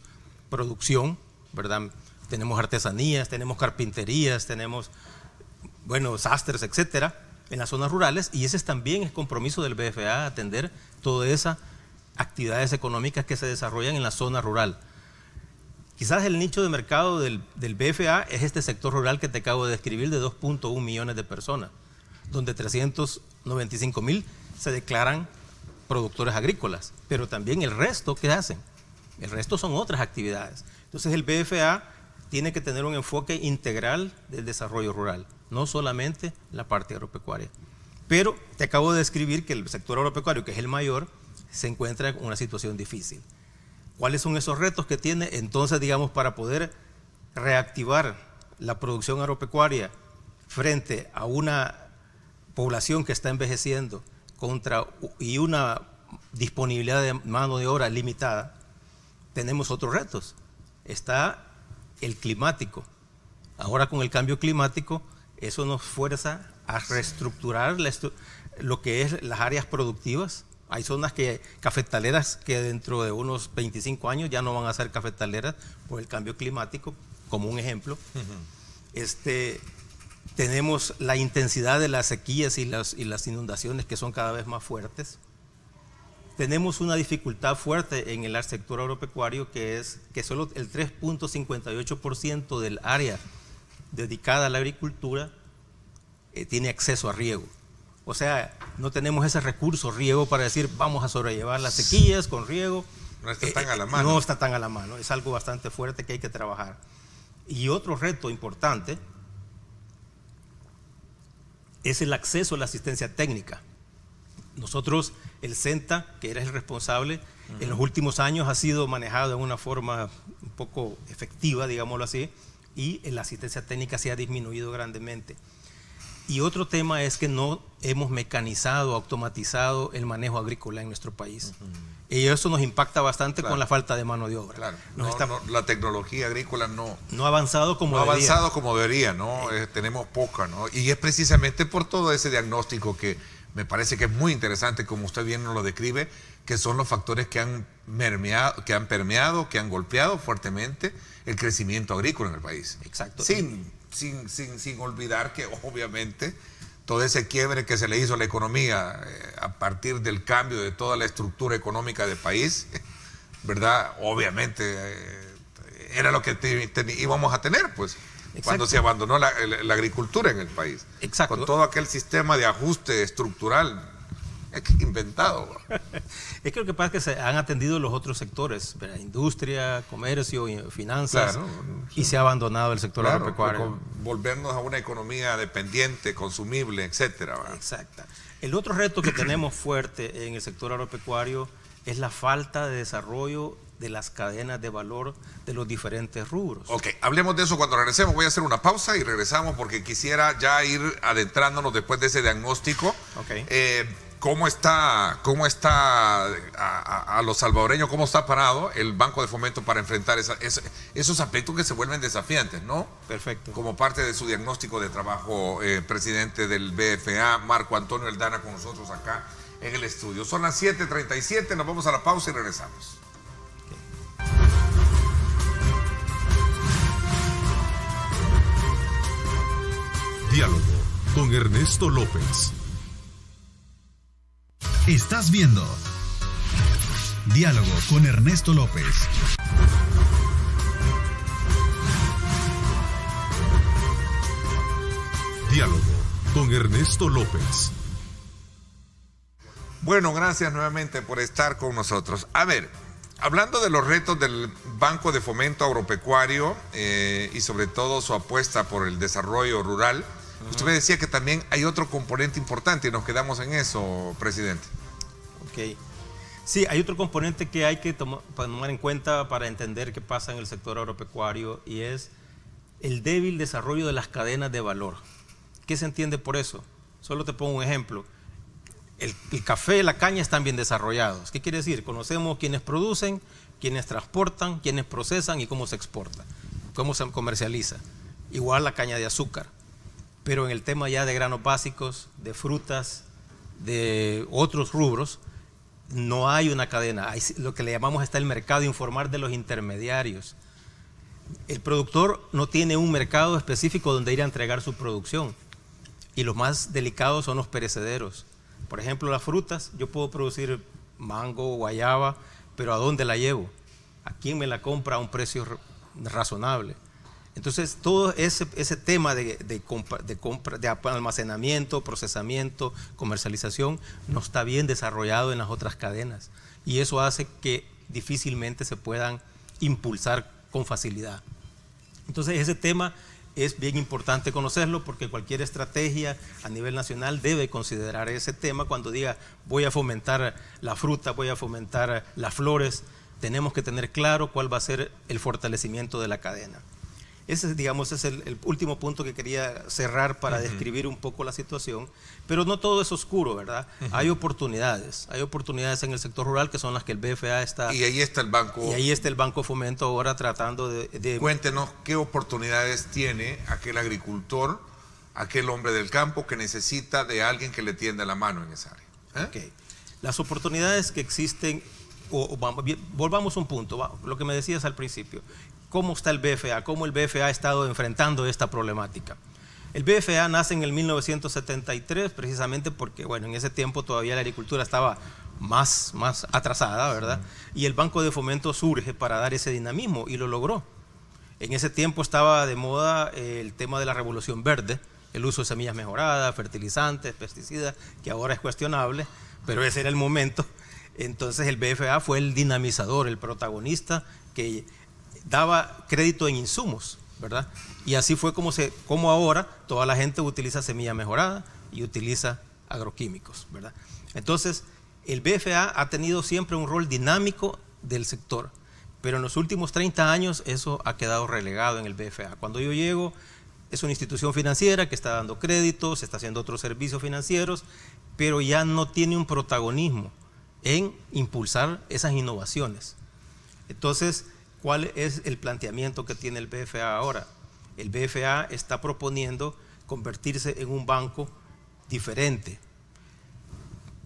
producción, ¿verdad? Tenemos artesanías, tenemos carpinterías, tenemos, bueno, sastres, etcétera, en las zonas rurales, y ese también es compromiso del BFA, atender todas esas actividades económicas que se desarrollan en la zona rural. Quizás el nicho de mercado del BFA es este sector rural que te acabo de describir, de 2.1 millones de personas, donde 395.000 se declaran productores agrícolas, pero también el resto, ¿qué hacen? El resto son otras actividades. Entonces el BFA tiene que tener un enfoque integral del desarrollo rural, no solamente la parte agropecuaria. Pero te acabo de describir que el sector agropecuario, que es el mayor, se encuentra en una situación difícil. ¿Cuáles son esos retos que tiene? Entonces, digamos, para poder reactivar la producción agropecuaria frente a una población que está envejeciendo y una disponibilidad de mano de obra limitada, tenemos otros retos. Está el climático. Ahora con el cambio climático, eso nos fuerza a reestructurar lo que es las áreas productivas. Hay zonas cafetaleras que dentro de unos 25 años ya no van a ser cafetaleras por el cambio climático, como un ejemplo. Tenemos la intensidad de las sequías y las inundaciones que son cada vez más fuertes. Tenemos una dificultad fuerte en el sector agropecuario, que es que solo el 3.58% del área dedicada a la agricultura tiene acceso a riego. O sea, no tenemos ese recurso riego para decir vamos a sobrellevar las sequías con riego. No está tan a la mano. No está tan a la mano, es algo bastante fuerte que hay que trabajar. Y otro reto importante es el acceso a la asistencia técnica. Nosotros, el CENTA, que era el responsable, en los últimos años ha sido manejado de una forma un poco efectiva, digámoslo así, y la asistencia técnica se ha disminuido grandemente. Y otro tema es que no hemos mecanizado, automatizado el manejo agrícola en nuestro país. Y eso nos impacta bastante con la falta de mano de obra. Claro. La tecnología agrícola no ha avanzado como debería. ¿No? Tenemos poca, ¿no? Y es precisamente por todo ese diagnóstico que me parece que es muy interesante, como usted bien nos lo describe, que son los factores que han permeado, que han golpeado fuertemente el crecimiento agrícola en el país. Exacto. Sin olvidar que obviamente todo ese quiebre que se le hizo a la economía a partir del cambio de toda la estructura económica del país, ¿verdad? Obviamente era lo que íbamos a tener, pues. Exacto. Cuando se abandonó la agricultura en el país. Exacto. Con todo aquel sistema de ajuste estructural inventado. Es que lo que pasa es que se han atendido los otros sectores, ¿verdad? Industria, comercio, finanzas, claro, y se ha abandonado el sector agropecuario. Volvernos a una economía dependiente, consumible, etcétera. Exacto. El otro reto que tenemos fuerte en el sector agropecuario es la falta de desarrollo de las cadenas de valor de los diferentes rubros. Ok, hablemos de eso cuando regresemos. Voy a hacer una pausa y regresamos porque quisiera ya ir adentrándonos después de ese diagnóstico. Okay. ¿Cómo está a los salvadoreños, cómo está parado el Banco de Fomento para enfrentar esos aspectos que se vuelven desafiantes, ¿no? Perfecto. Como parte de su diagnóstico de trabajo, presidente del BFA, Marco Antonio Eldana, con nosotros acá en el estudio. Son las 7:37, nos vamos a la pausa y regresamos. Diálogo con Ernesto López. Estás viendo Diálogo con Ernesto López. Diálogo con Ernesto López. Bueno, gracias nuevamente por estar con nosotros. A ver, hablando de los retos del Banco de Fomento Agropecuario y sobre todo su apuesta por el desarrollo rural, usted me decía que también hay otro componente importante y nos quedamos en eso, presidente. Ok. Sí, hay otro componente que hay que tomar en cuenta para entender qué pasa en el sector agropecuario y es el débil desarrollo de las cadenas de valor. ¿Qué se entiende por eso? Solo te pongo un ejemplo. El café y la caña están bien desarrollados. ¿Qué quiere decir? Conocemos quienes producen, quienes transportan, quienes procesan y cómo se exporta, cómo se comercializa. Igual la caña de azúcar. Pero en el tema ya de granos básicos, de frutas, de otros rubros, no hay una cadena. Hay lo que le llamamos está el mercado informal de los intermediarios. El productor no tiene un mercado específico donde ir a entregar su producción. Y los más delicados son los perecederos. Por ejemplo, las frutas, yo puedo producir mango, guayaba, pero ¿a dónde la llevo? ¿A quién me la compra a un precio razonable? Entonces, todo ese tema de almacenamiento, procesamiento, comercialización, no está bien desarrollado en las otras cadenas. Y eso hace que difícilmente se puedan impulsar con facilidad. Entonces, ese tema es bien importante conocerlo porque cualquier estrategia a nivel nacional debe considerar ese tema cuando diga voy a fomentar la fruta, voy a fomentar las flores. Tenemos que tener claro cuál va a ser el fortalecimiento de la cadena. Ese, digamos, es el último punto que quería cerrar para describir un poco la situación, pero no todo es oscuro, ¿verdad? Hay oportunidades en el sector rural que son las que el BFA está... Y ahí está el Banco... Y ahí está el Banco Fomento ahora tratando de... Cuéntenos qué oportunidades tiene aquel agricultor, aquel hombre del campo que necesita de alguien que le tienda la mano en esa área. Okay. Las oportunidades que existen, volvamos a un punto, lo que me decías al principio. ¿Cómo está el BFA? ¿Cómo el BFA ha estado enfrentando esta problemática? El BFA nace en el 1973 precisamente porque, bueno, en ese tiempo todavía la agricultura estaba más atrasada, ¿verdad? Y el Banco de Fomento surge para dar ese dinamismo y lo logró. En ese tiempo estaba de moda el tema de la revolución verde, el uso de semillas mejoradas, fertilizantes, pesticidas, que ahora es cuestionable, pero ese era el momento. Entonces el BFA fue el dinamizador, el protagonista que daba crédito en insumos, ¿verdad? Y así fue como ahora toda la gente utiliza semilla mejorada y utiliza agroquímicos, ¿verdad? Entonces, el BFA ha tenido siempre un rol dinámico del sector, pero en los últimos 30 años eso ha quedado relegado en el BFA. Cuando yo llego, es una institución financiera que está dando créditos, está haciendo otros servicios financieros, pero ya no tiene un protagonismo en impulsar esas innovaciones. Entonces, ¿cuál es el planteamiento que tiene el BFA ahora? El BFA está proponiendo convertirse en un banco diferente.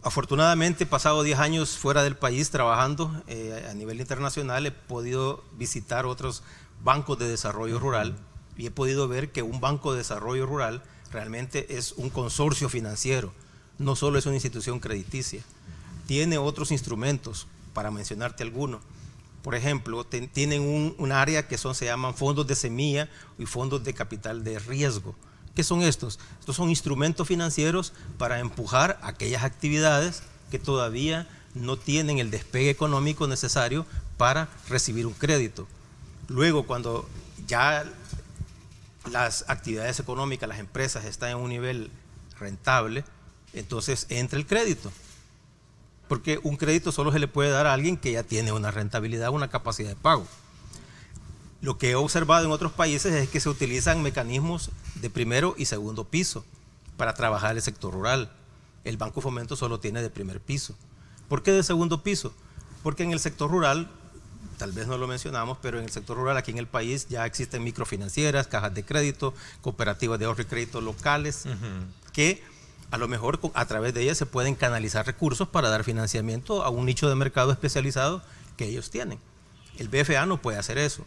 Afortunadamente, pasado 10 años fuera del país trabajando a nivel internacional, he podido visitar otros bancos de desarrollo rural y he podido ver que un banco de desarrollo rural realmente es un consorcio financiero, no solo es una institución crediticia. Tiene otros instrumentos, para mencionarte algunos. Por ejemplo, tienen un área que se llaman fondos de semilla y fondos de capital de riesgo. ¿Qué son estos? Estos son instrumentos financieros para empujar aquellas actividades que todavía no tienen el despegue económico necesario para recibir un crédito. Luego, cuando ya las actividades económicas, las empresas están en un nivel rentable, entonces entra el crédito. porque un crédito solo se le puede dar a alguien que ya tiene una rentabilidad, una capacidad de pago. Lo que he observado en otros países es que se utilizan mecanismos de primero y segundo piso para trabajar el sector rural. El Banco Fomento solo tiene de primer piso. ¿Por qué de segundo piso? Porque en el sector rural, tal vez no lo mencionamos, pero en el sector rural aquí en el país ya existen microfinancieras, cajas de crédito, cooperativas de ahorro y crédito locales, que a lo mejor a través de ellas se pueden canalizar recursos para dar financiamiento a un nicho de mercado especializado que ellos tienen. El BFA no puede hacer eso.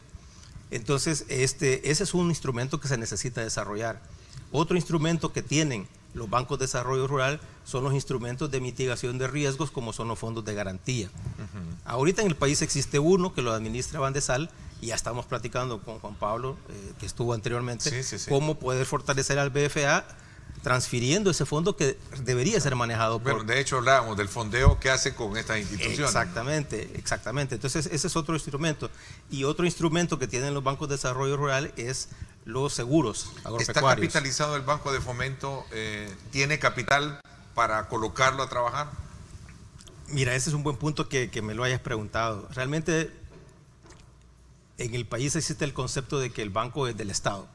Entonces, ese es un instrumento que se necesita desarrollar. Otro instrumento que tienen los bancos de desarrollo rural son los instrumentos de mitigación de riesgos, como son los fondos de garantía. Ahorita en el país existe uno que lo administra Bandesal, y ya estamos platicando con Juan Pablo, que estuvo anteriormente, cómo poder fortalecer al BFA transfiriendo ese fondo que debería ser manejado por... Bueno, de hecho hablábamos del fondeo que hace con estas instituciones. Exactamente. Entonces ese es otro instrumento. Y otro instrumento que tienen los bancos de desarrollo rural es los seguros agropecuarios. ¿Está capitalizado el Banco de Fomento? ¿Tiene capital para colocarlo a trabajar? Mira, ese es un buen punto que me lo hayas preguntado. Realmente en el país existe el concepto de que el banco es del Estado.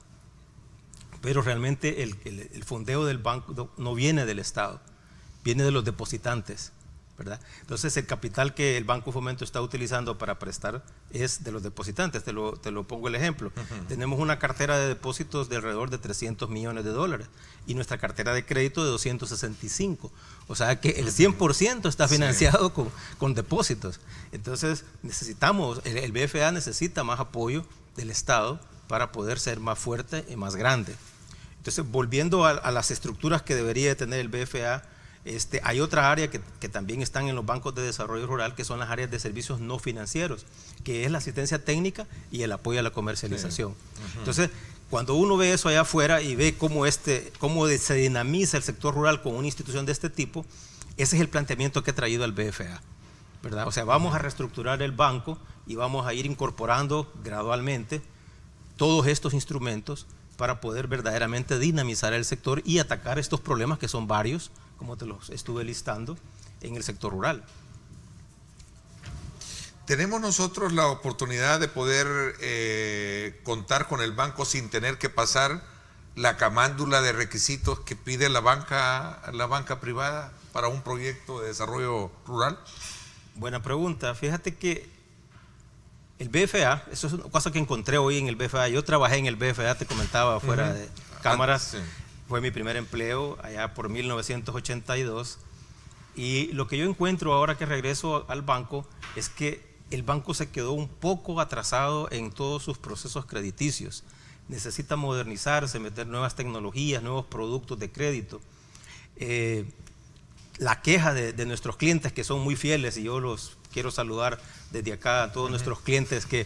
Pero realmente el fondeo del banco no viene del Estado, viene de los depositantes, ¿verdad? Entonces el capital que el Banco Fomento está utilizando para prestar es de los depositantes. Te lo pongo el ejemplo. Tenemos una cartera de depósitos de alrededor de $300 millones y nuestra cartera de crédito de 265. O sea que el 100% está financiado con depósitos. Entonces necesitamos, el BFA necesita más apoyo del Estado para poder ser más fuerte y más grande. Entonces, volviendo a las estructuras que debería tener el BFA, hay otra área que también están en los bancos de desarrollo rural, que son las áreas de servicios no financieros, que es la asistencia técnica y el apoyo a la comercialización. Entonces, cuando uno ve eso allá afuera y ve cómo se dinamiza el sector rural con una institución de este tipo, ese es el planteamiento que ha traído al BFA, ¿verdad? O sea, vamos a reestructurar el banco y vamos a ir incorporando gradualmente todos estos instrumentos para poder verdaderamente dinamizar el sector y atacar estos problemas que son varios, como te los estuve listando, en el sector rural. ¿Tenemos nosotros la oportunidad de poder contar con el banco sin tener que pasar la camándula de requisitos que pide la banca privada para un proyecto de desarrollo rural? Buena pregunta. Fíjate que el BFA, eso es una cosa que encontré hoy en el BFA. Yo trabajé en el BFA, te comentaba, fuera de cámaras. Fue mi primer empleo allá por 1982. Y lo que yo encuentro ahora que regreso al banco es que el banco se quedó un poco atrasado en todos sus procesos crediticios. Necesita modernizarse, meter nuevas tecnologías, nuevos productos de crédito. La queja de nuestros clientes, que son muy fieles, y yo los quiero saludar desde acá a todos nuestros clientes, que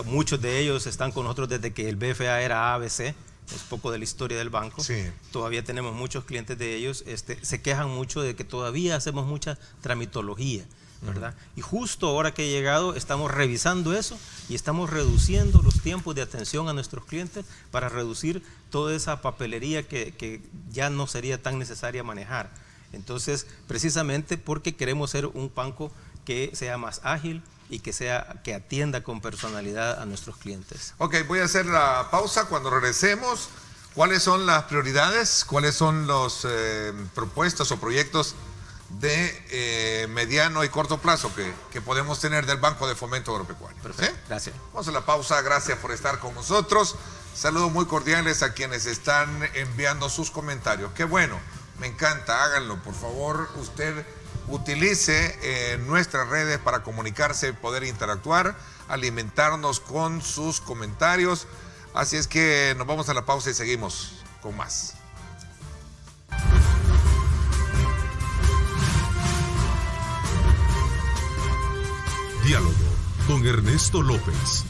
muchos de ellos están con nosotros desde que el BFA era ABC, es poco de la historia del banco. Todavía tenemos muchos clientes de ellos, se quejan mucho de que todavía hacemos mucha tramitología, ¿verdad? Y justo ahora que he llegado estamos revisando eso y estamos reduciendo los tiempos de atención a nuestros clientes para reducir toda esa papelería que ya no sería tan necesaria manejar. Entonces, precisamente porque queremos ser un banco que sea más ágil y que atienda con personalidad a nuestros clientes. Ok, voy a hacer la pausa. Cuando regresemos, ¿cuáles son las prioridades? ¿Cuáles son los propuestas o proyectos de mediano y corto plazo que podemos tener del Banco de Fomento Agropecuario? Perfecto, gracias. Vamos a la pausa, gracias por estar con nosotros. Saludos muy cordiales a quienes están enviando sus comentarios. Qué bueno, me encanta, háganlo, por favor. Usted utilice nuestras redes para comunicarse, poder interactuar, alimentarnos con sus comentarios. Así es que nos vamos a la pausa y seguimos con más. Diálogo con Ernesto López.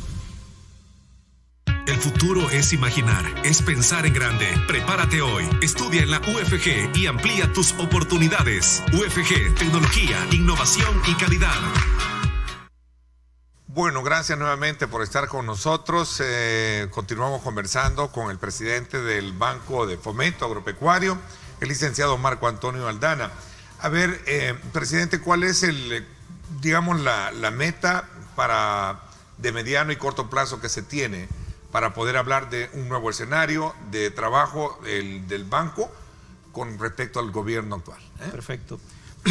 El futuro es imaginar, es pensar en grande. Prepárate hoy. Estudia en la UFG y amplía tus oportunidades. UFG, tecnología, innovación y calidad. Bueno, gracias nuevamente por estar con nosotros. Continuamos conversando con el presidente del Banco de Fomento Agropecuario, el licenciado Marco Antonio Aldana. A ver, presidente, ¿cuál es digamos, la meta de mediano y corto plazo que se tiene para poder hablar de un nuevo escenario de trabajo del banco con respecto al gobierno actual? Perfecto.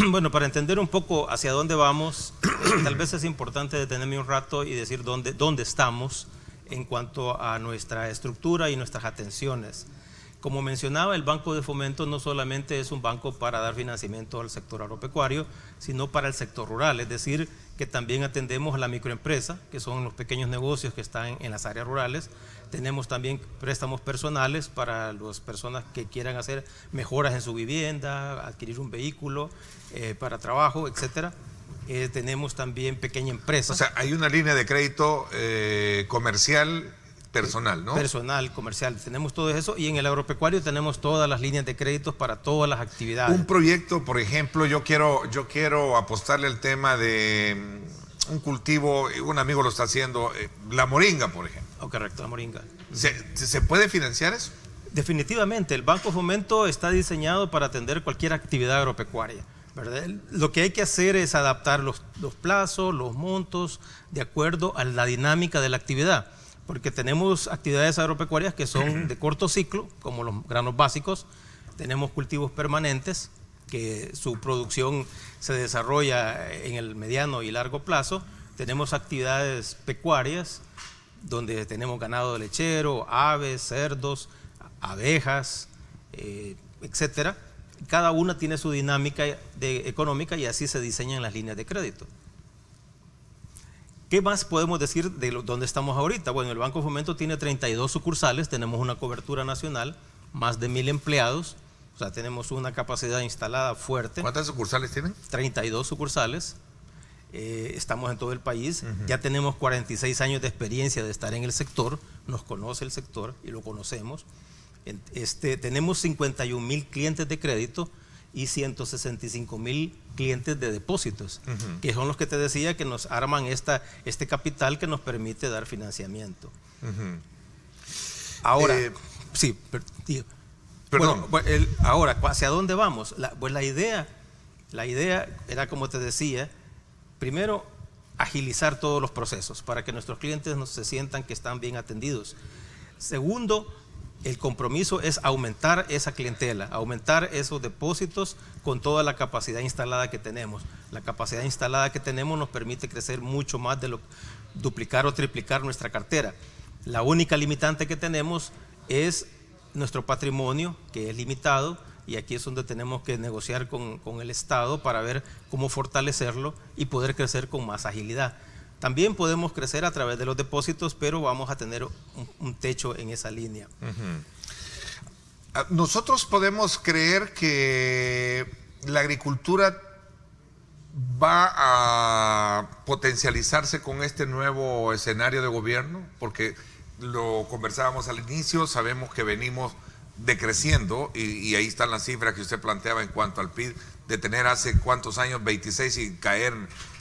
Bueno, para entender un poco hacia dónde vamos, tal vez es importante detenerme un rato y decir dónde estamos en cuanto a nuestra estructura y nuestras atenciones. Como mencionaba, el Banco de Fomento no solamente es un banco para dar financiamiento al sector agropecuario, sino para el sector rural, es decir, que también atendemos a la microempresa, que son los pequeños negocios que están en las áreas rurales. Tenemos también préstamos personales para las personas que quieran hacer mejoras en su vivienda, adquirir un vehículo para trabajo, etcétera. Tenemos también pequeña empresa. O sea, hay una línea de crédito comercial personal, ¿no? Personal, comercial, tenemos todo eso, y en el agropecuario tenemos todas las líneas de créditos para todas las actividades. Un proyecto, por ejemplo, yo quiero apostarle al tema de un cultivo, un amigo lo está haciendo, la moringa, por ejemplo. Oh, correcto, la moringa. ¿Se puede financiar eso? Definitivamente, el Banco de Fomento está diseñado para atender cualquier actividad agropecuaria, ¿verdad? Lo que hay que hacer es adaptar los plazos, los montos, de acuerdo a la dinámica de la actividad. Porque tenemos actividades agropecuarias que son de corto ciclo, como los granos básicos. Tenemos cultivos permanentes, que su producción se desarrolla en el mediano y largo plazo. Tenemos actividades pecuarias, donde tenemos ganado lechero, aves, cerdos, abejas, etcétera. Cada una tiene su dinámica económica y así se diseñan las líneas de crédito. ¿Qué más podemos decir de dónde estamos ahorita? Bueno, el Banco de Fomento tiene 32 sucursales, tenemos una cobertura nacional, más de 1000 empleados, o sea, tenemos una capacidad instalada fuerte. ¿Cuántas sucursales tienen? 32 sucursales, estamos en todo el país, ya tenemos 46 años de experiencia de estar en el sector, nos conoce el sector y lo conocemos. Tenemos 51,000 clientes de crédito y 165,000 clientes de depósitos, que son los que te decía que nos arman este capital que nos permite dar financiamiento. Ahora, sí, perdón. Bueno, ahora, ¿hacia dónde vamos? Pues la idea era, como te decía, primero, agilizar todos los procesos para que nuestros clientes se sientan que están bien atendidos. Segundo, el compromiso es aumentar esa clientela, aumentar esos depósitos con toda la capacidad instalada que tenemos. La capacidad instalada que tenemos nos permite crecer mucho más duplicar o triplicar nuestra cartera. La única limitante que tenemos es nuestro patrimonio, que es limitado, y aquí es donde tenemos que negociar con el Estado para ver cómo fortalecerlo y poder crecer con más agilidad. También podemos crecer a través de los depósitos, pero vamos a tener un techo en esa línea. Nosotros podemos creer que la agricultura va a potencializarse con este nuevo escenario de gobierno, porque lo conversábamos al inicio, sabemos que venimos decreciendo y ahí están las cifras que usted planteaba en cuanto al PIB, de tener hace cuántos años, 26, y caer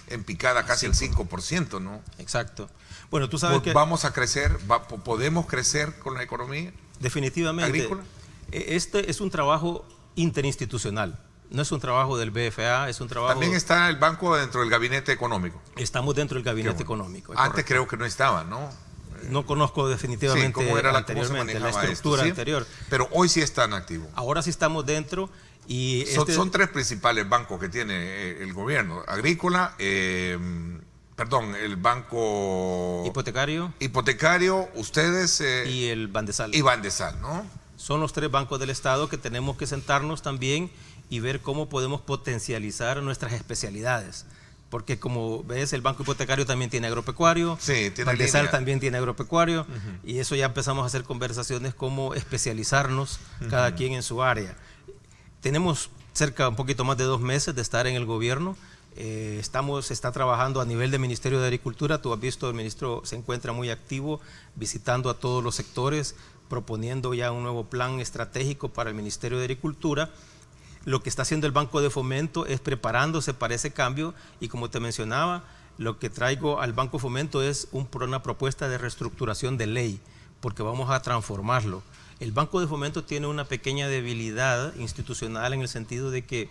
en picada casi el 5%, ¿no? Exacto. Bueno, tú sabes que ¿vamos a crecer? ¿Podemos crecer con la economía? Definitivamente. ¿Agrícola? Este es un trabajo interinstitucional. No es un trabajo del BFA, es un trabajo... También está el banco dentro del gabinete económico. Estamos dentro del gabinete económico. Antes creo que no estaba, ¿no? No conozco definitivamente cómo era anteriormente, la estructura anterior. Pero hoy sí están activos. Ahora sí estamos dentro. Y son tres principales bancos que tiene el gobierno: agrícola, el banco hipotecario, ustedes y el Bandesal. Y Bandesal, ¿no? Son los tres bancos del Estado que tenemos que sentarnos también y ver cómo podemos potencializar nuestras especialidades. Porque como ves, el banco hipotecario también tiene agropecuario, Bandesal también tiene agropecuario, y eso ya empezamos a hacer conversaciones cómo especializarnos cada quien en su área. Tenemos un poquito más de 2 meses de estar en el gobierno. Se está trabajando a nivel de Ministerio de Agricultura. Tú has visto, el ministro se encuentra muy activo, visitando a todos los sectores, proponiendo ya un nuevo plan estratégico para el Ministerio de Agricultura. Lo que está haciendo el Banco de Fomento es preparándose para ese cambio, y como te mencionaba, lo que traigo al Banco de Fomento es una propuesta de reestructuración de ley, porque vamos a transformarlo. El Banco de Fomento tiene una pequeña debilidad institucional en el sentido de que,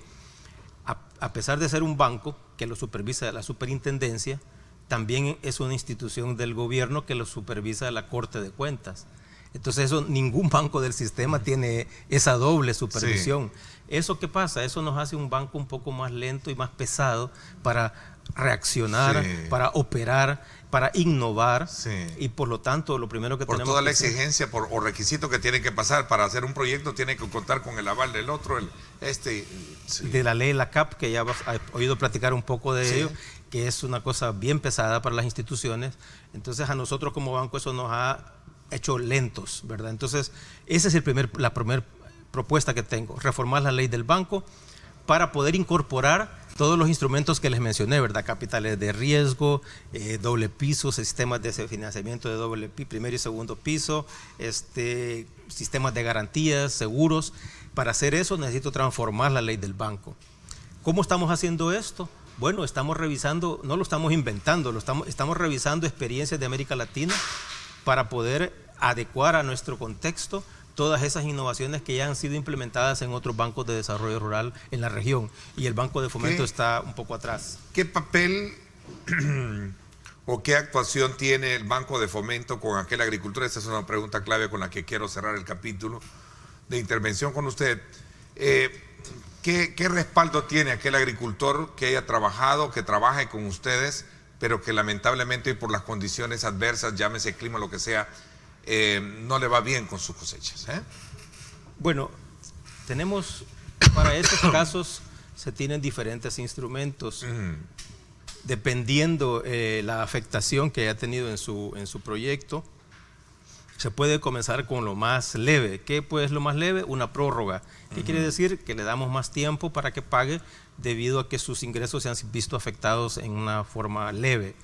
a a pesar de ser un banco que lo supervisa la superintendencia, también es una institución del gobierno que lo supervisa la Corte de Cuentas. Entonces eso, ningún banco del sistema tiene esa doble supervisión. Sí. ¿Eso qué pasa? Eso nos hace un banco un poco más lento y más pesado para reaccionar, sí, para operar, para innovar, sí, y por lo tanto lo primero que tenemos por toda la que exigencia o requisito que tiene que pasar para hacer un proyecto, tiene que contar con el aval del otro, sí, de la ley la CAP, que ya has oído platicar un poco de, sí, ello, que es una cosa bien pesada para las instituciones. Entonces a nosotros como banco eso nos ha hecho lentos, ¿verdad? Entonces esa es la primera propuesta que tengo, reformar la ley del banco para poder incorporar todos los instrumentos que les mencioné, ¿verdad? Capitales de riesgo, doble piso, sistemas de financiamiento de doble piso, primero y segundo piso, sistemas de garantías, seguros. Para hacer eso necesito transformar la ley del banco. ¿Cómo estamos haciendo esto? Bueno, estamos revisando, no lo estamos inventando, estamos revisando experiencias de América Latina para poder adecuar a nuestro contexto todas esas innovaciones que ya han sido implementadas en otros bancos de desarrollo rural en la región, y el Banco de Fomento está un poco atrás. ¿Qué papel o qué actuación tiene el Banco de Fomento con aquel agricultor? Esta es una pregunta clave con la que quiero cerrar el capítulo de intervención con usted. ¿Qué respaldo tiene aquel agricultor que haya trabajado, que trabaje con ustedes, pero que lamentablemente por las condiciones adversas, llámese clima, lo que sea, no le va bien con sus cosechas? Bueno, tenemos, para estos casos se tienen diferentes instrumentos, dependiendo la afectación que haya tenido en su proyecto. Se puede comenzar con lo más leve. ¿Qué pues lo más leve? Una prórroga. ¿Qué quiere decir? Que le damos más tiempo para que pague debido a que sus ingresos se han visto afectados en una forma leve.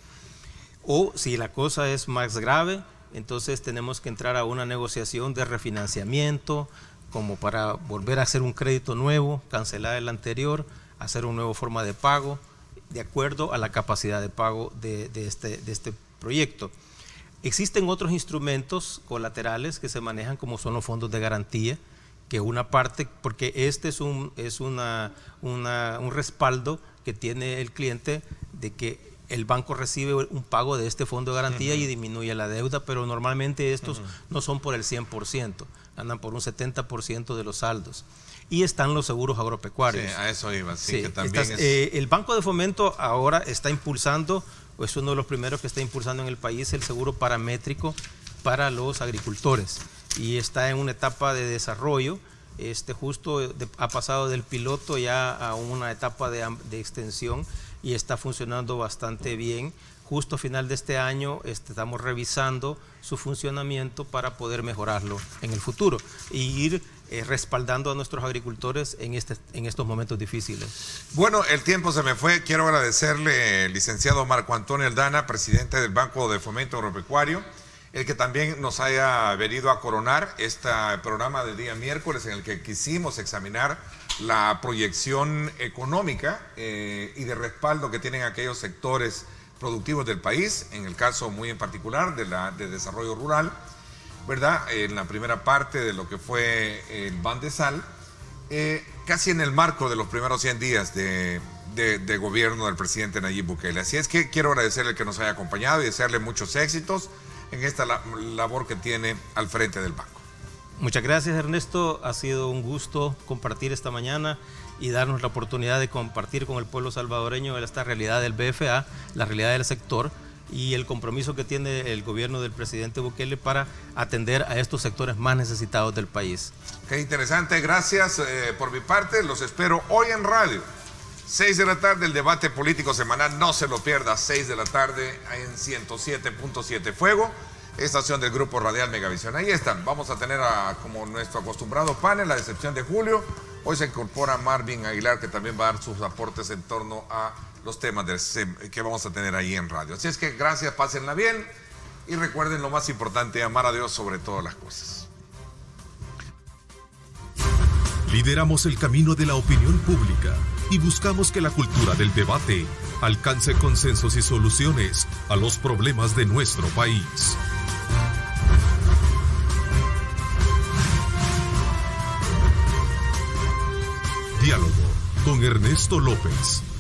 O si la cosa es más grave, entonces tenemos que entrar a una negociación de refinanciamiento, como para volver a hacer un crédito nuevo, cancelar el anterior, hacer una nueva forma de pago, de acuerdo a la capacidad de pago de este proyecto. Existen otros instrumentos colaterales que se manejan, como son los fondos de garantía, que una parte, porque este es un respaldo que tiene el cliente de que el banco recibe un pago de este fondo de garantía y disminuye la deuda, pero normalmente estos no son por el 100%, andan por un 70% de los saldos. Y están los seguros agropecuarios. Sí, a eso iba, sí, sí, que también el Banco de Fomento ahora está impulsando, es uno de los primeros que está impulsando en el país, el seguro paramétrico para los agricultores, y está en una etapa de desarrollo. Ha pasado del piloto ya a una etapa de extensión y está funcionando bastante bien. Justo a final de este año estamos revisando su funcionamiento para poder mejorarlo en el futuro y ir respaldando a nuestros agricultores en estos momentos difíciles. Bueno, el tiempo se me fue. Quiero agradecerle, licenciado Marco Antonio Aldana, presidente del Banco de Fomento Agropecuario, el que también nos haya venido a coronar este programa del día miércoles, en el que quisimos examinar la proyección económica y de respaldo que tienen aquellos sectores productivos del país, en el caso muy en particular de desarrollo rural, ¿verdad? En la primera parte de lo que fue el Bandesal, casi en el marco de los primeros 100 días de gobierno del presidente Nayib Bukele. Así es que quiero agradecerle que nos haya acompañado y desearle muchos éxitos en esta labor que tiene al frente del banco. Muchas gracias, Ernesto. Ha sido un gusto compartir esta mañana y darnos la oportunidad de compartir con el pueblo salvadoreño esta realidad del BFA, la realidad del sector y el compromiso que tiene el gobierno del presidente Bukele para atender a estos sectores más necesitados del país. Qué interesante, gracias por mi parte. Los espero hoy en radio, 6 de la tarde, el debate político semanal. No se lo pierda, 6 de la tarde en 107.7 Fuego, estación del Grupo Radial Megavisión. Ahí están. Vamos a tener como nuestro acostumbrado panel, a excepción de Julio. Hoy se incorpora Marvin Aguilar, que también va a dar sus aportes en torno a los temas que vamos a tener ahí en radio. Así es que gracias, pásenla bien y recuerden lo más importante, amar a Dios sobre todas las cosas. Lideramos el camino de la opinión pública y buscamos que la cultura del debate alcance consensos y soluciones a los problemas de nuestro país. Diálogo con Ernesto López.